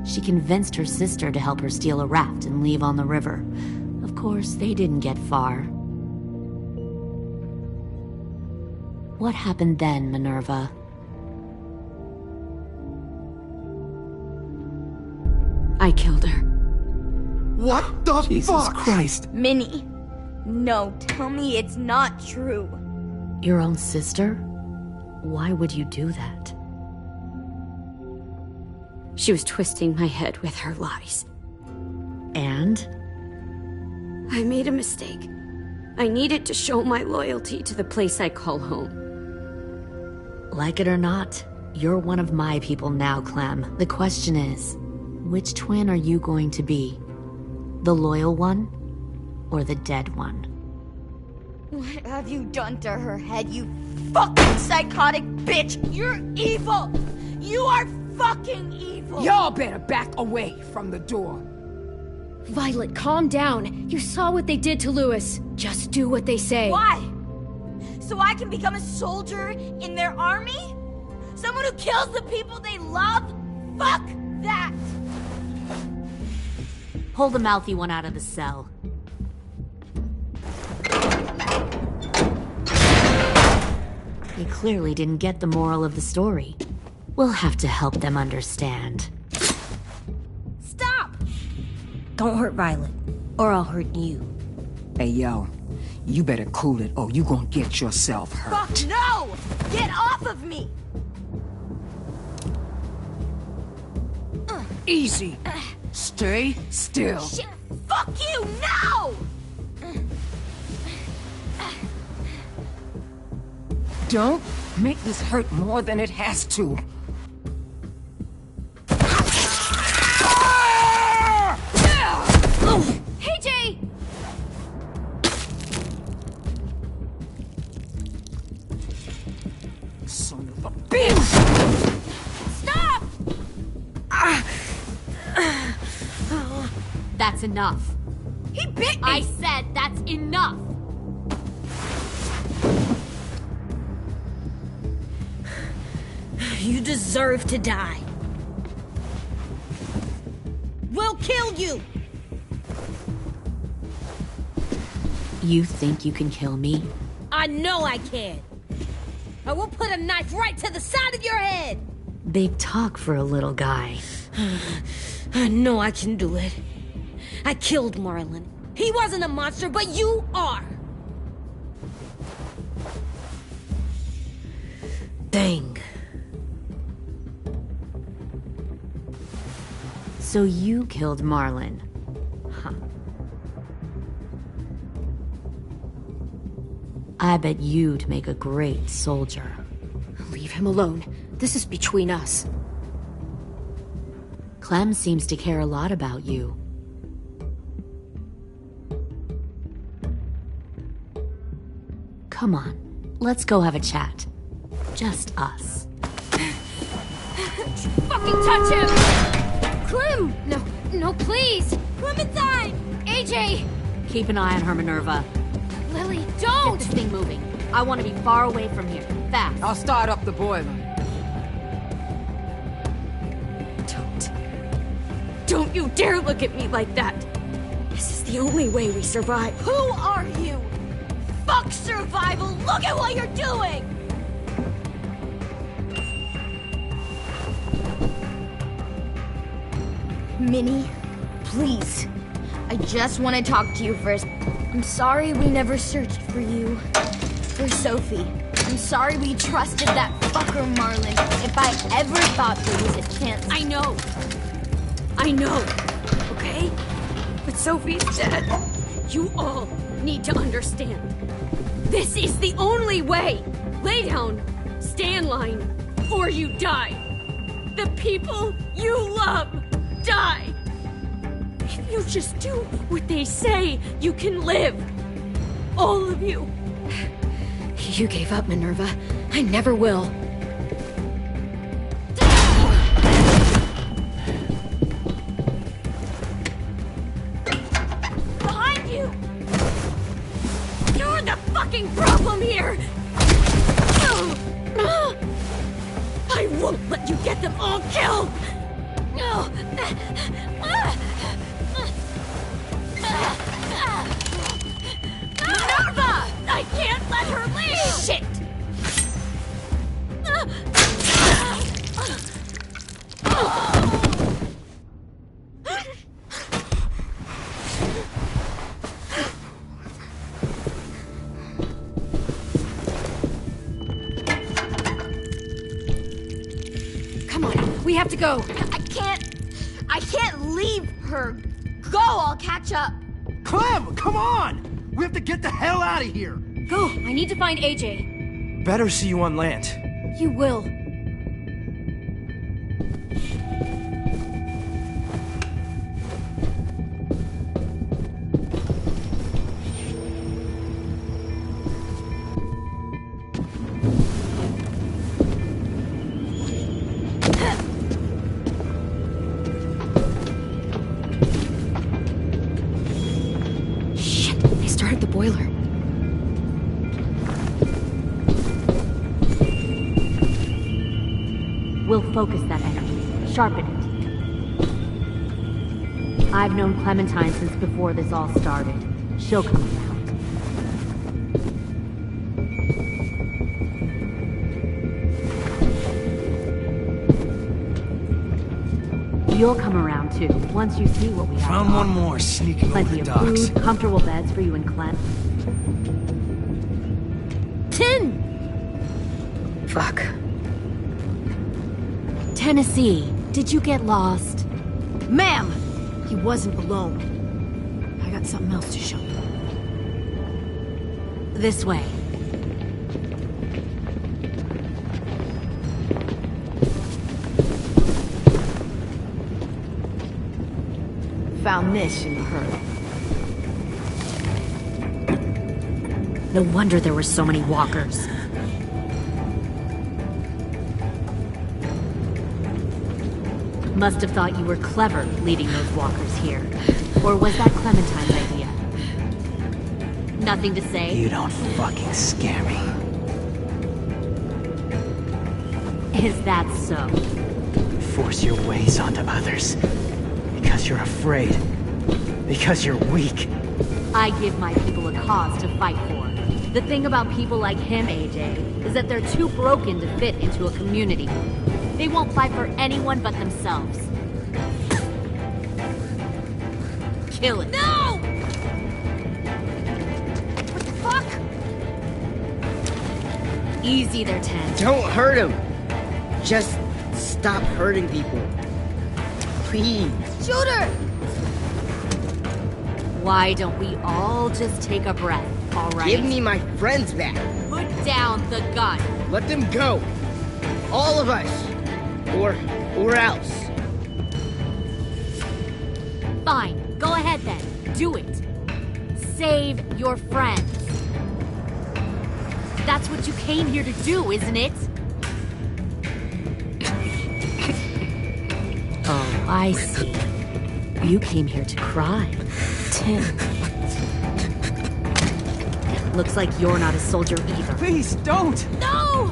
[SPEAKER 11] She convinced her sister to help her steal a raft and leave on the river. Of course, they didn't get far. What happened then, Minerva?
[SPEAKER 1] I killed her.
[SPEAKER 12] What the Jesus fuck? Christ.
[SPEAKER 3] Minnie, no, tell me it's not true.
[SPEAKER 11] Your own sister? Why would you do that?
[SPEAKER 1] She was twisting my head with her lies.
[SPEAKER 11] And?
[SPEAKER 1] I made a mistake. I needed to show my loyalty to the place I call home.
[SPEAKER 11] Like it or not, You're one of my people now, Clem. The question is, which twin are you going to be? The loyal one, or the dead one?
[SPEAKER 3] What have you done to her head, you fucking psychotic bitch? You're evil! You are fucking evil!
[SPEAKER 2] Y'all better back away from the door.
[SPEAKER 1] Violet, calm down. You saw what they did to Louis. Just do what they say.
[SPEAKER 3] Why? So I can become a soldier in their army? Someone who kills the people they love? Fuck that!
[SPEAKER 11] Pull the mouthy one out of the cell. They clearly didn't get the moral of the story. We'll have to help them understand.
[SPEAKER 5] Stop! Don't hurt Violet, or I'll hurt you.
[SPEAKER 2] Hey, yo. You better cool it, or you gonna get yourself hurt.
[SPEAKER 3] Fuck no! Get off of me!
[SPEAKER 2] Easy. Stay still.
[SPEAKER 3] Shit! Fuck you! No!
[SPEAKER 2] Don't make this hurt more than it has to.
[SPEAKER 1] Hey, Jay!
[SPEAKER 2] Son of a bitch!
[SPEAKER 3] Stop!
[SPEAKER 11] That's enough.
[SPEAKER 3] He bit me!
[SPEAKER 11] I said that's enough!
[SPEAKER 5] You deserve to die. We'll kill you!
[SPEAKER 11] You think you can kill me?
[SPEAKER 5] I know I can. I will put a knife right to the side of your head!
[SPEAKER 11] Big talk for a little guy.
[SPEAKER 5] I know I can do it. I killed Marlon. He wasn't a monster, but you are! Dang.
[SPEAKER 11] So you killed Marlon. Huh. I bet you'd make a great soldier.
[SPEAKER 1] Leave him alone. This is between us.
[SPEAKER 11] Clem seems to care a lot about you. Come on, let's go have a chat. Just us.
[SPEAKER 1] Fucking touch him! Clem! No, please!
[SPEAKER 3] Clementine!
[SPEAKER 1] AJ!
[SPEAKER 11] Keep an eye on her, Minerva.
[SPEAKER 1] Lily,
[SPEAKER 11] Get
[SPEAKER 1] don't!
[SPEAKER 11] this thing moving. I want to be far away from here. Fast.
[SPEAKER 2] I'll start up the boiler.
[SPEAKER 1] Don't you dare look at me like that! This is the only way we survive.
[SPEAKER 3] Who are you? Fuck survival! Look at what you're doing!
[SPEAKER 14] Minnie, please. I just want to talk to you first. I'm sorry we never searched for you. For Sophie. I'm sorry we trusted that fucker Marlon. If I ever thought there was a chance.
[SPEAKER 1] I know, okay? But Sophie's dead. You all need to understand. This is the only way. Lay down, stay in line, or you die. The people you love die. If you just do what they say, you can live. All of you. You gave up, Minerva. I never will.
[SPEAKER 3] Behind you!
[SPEAKER 1] You're the fucking problem here! I won't let you get them all killed! Minerva! I can't let her leave! Shit! Come on, we have to go.
[SPEAKER 14] I can't leave her. Go, I'll catch up.
[SPEAKER 13] Clem, come on! We have to get the hell out of here!
[SPEAKER 1] Go, I need to find AJ.
[SPEAKER 13] Better see you on land.
[SPEAKER 1] You will.
[SPEAKER 11] We'll focus that energy, sharpen it. I've known Clementine since before this all started. She'll come around. You'll come around too, once you see what we have.
[SPEAKER 13] Found one more sneaking over
[SPEAKER 11] Plenty
[SPEAKER 13] the
[SPEAKER 11] of
[SPEAKER 13] docks.
[SPEAKER 11] food, comfortable beds for you and Clem.
[SPEAKER 2] Tin!
[SPEAKER 1] Fuck.
[SPEAKER 11] Tennessee, did you get lost?
[SPEAKER 2] Ma'am! He wasn't alone. I got something else to show you.
[SPEAKER 11] This way.
[SPEAKER 2] Found this in the herd.
[SPEAKER 11] No wonder there were so many walkers. Must have thought you were clever leading those walkers here. Or was that Clementine's idea? Nothing to say?
[SPEAKER 7] You don't fucking scare me.
[SPEAKER 11] Is that so?
[SPEAKER 7] Force your ways onto others. Because you're afraid. Because you're weak.
[SPEAKER 11] I give my people a cause to fight for. The thing about people like him, AJ, is that they're too broken to fit into a community. They won't fight for anyone but themselves. Kill it.
[SPEAKER 2] No! What the fuck?
[SPEAKER 11] Easy there, Ten.
[SPEAKER 9] Don't hurt him. Just stop hurting people. Please.
[SPEAKER 2] Shoot her!
[SPEAKER 11] Why don't we all just take a breath, all right?
[SPEAKER 9] Give me my friends back.
[SPEAKER 11] Put down the gun.
[SPEAKER 9] Let them go. All of us. Or else.
[SPEAKER 11] Fine. Go ahead then. Do it. Save your friends. That's what you came here to do, isn't it? Oh, I see. You came here to cry.
[SPEAKER 2] Tim.
[SPEAKER 11] Looks like you're not a soldier either.
[SPEAKER 12] Please, don't!
[SPEAKER 2] No!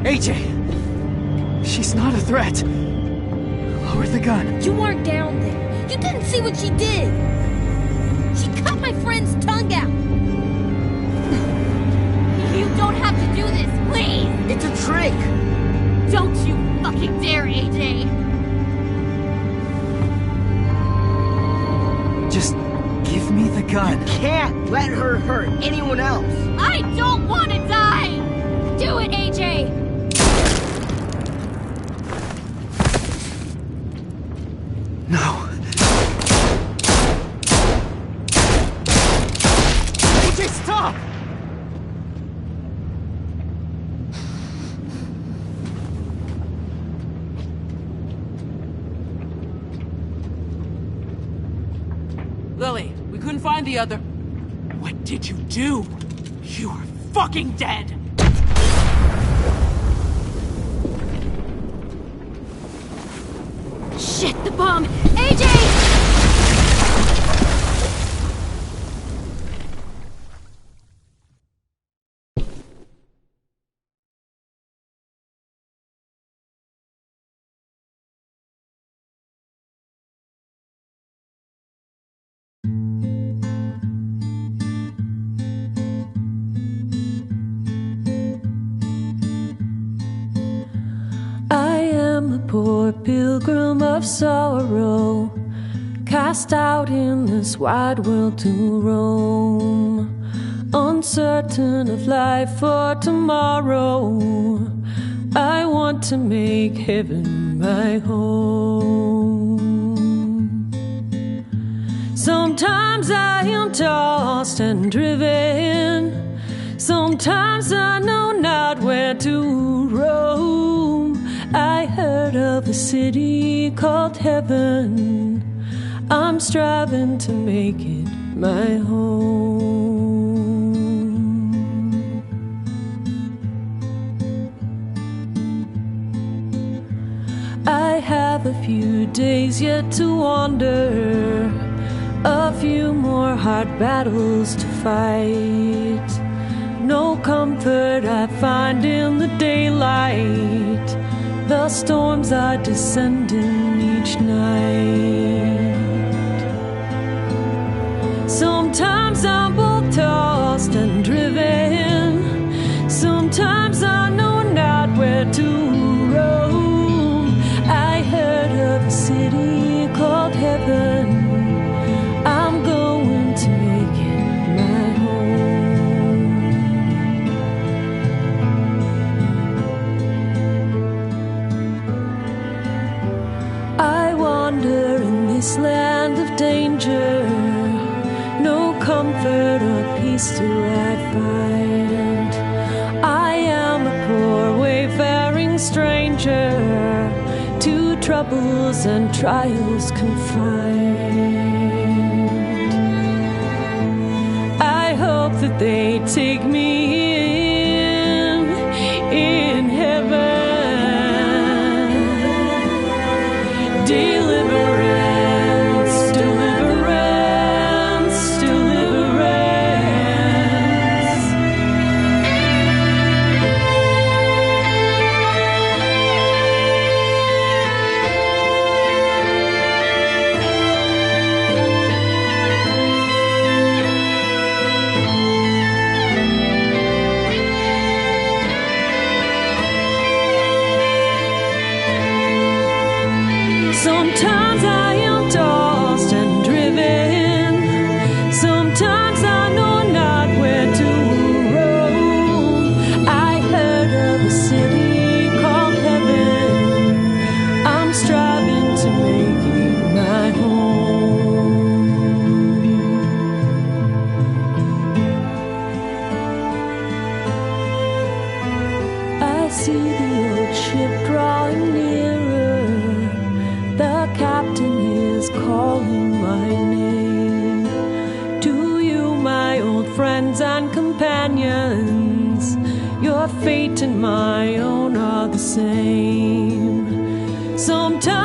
[SPEAKER 12] AJ! She's not a threat. Lower the gun.
[SPEAKER 2] You weren't down there. You didn't see what she did. She cut my friend's tongue out.
[SPEAKER 11] You don't have to do this, please!
[SPEAKER 9] It's a trick!
[SPEAKER 11] Don't you fucking dare, AJ!
[SPEAKER 12] Just give me the gun.
[SPEAKER 9] You can't let her hurt anyone else.
[SPEAKER 11] I don't want to die! Do it, AJ!
[SPEAKER 12] No. AJ, stop!
[SPEAKER 2] find the other. What did you do? You are fucking dead!
[SPEAKER 8] Shit, the bomb! AJ!
[SPEAKER 6] I am a poor pilgrim of sorrow, cast out in this wide world to roam, uncertain of life for tomorrow. I want to make heaven my home. Sometimes I am tossed and driven, sometimes I know not where to roam. I heard of a city called heaven, I'm striving to make it my home. I have a few days yet to wander, a few more hard battles to fight. No comfort I find in the daylight, the storms are descending each night. Sometimes I'm both tossed and driven, sometimes I know not where to roam. I heard of a city called heaven, I'm going to make it my home. I wander in this land of danger, no comfort or peace do I find. I am a poor wayfaring stranger, to troubles and trials confined. I hope that they take me in heaven. Deliverance, deliverance, deliverance. Sometimes I am tossed and driven, sometimes I know not where to roam. I heard of a city called heaven, I'm striving to make it my home. I see the old ship drawing nearer, the captain is calling my name. To you, my old friends and companions, your fate and my own are the same. Sometimes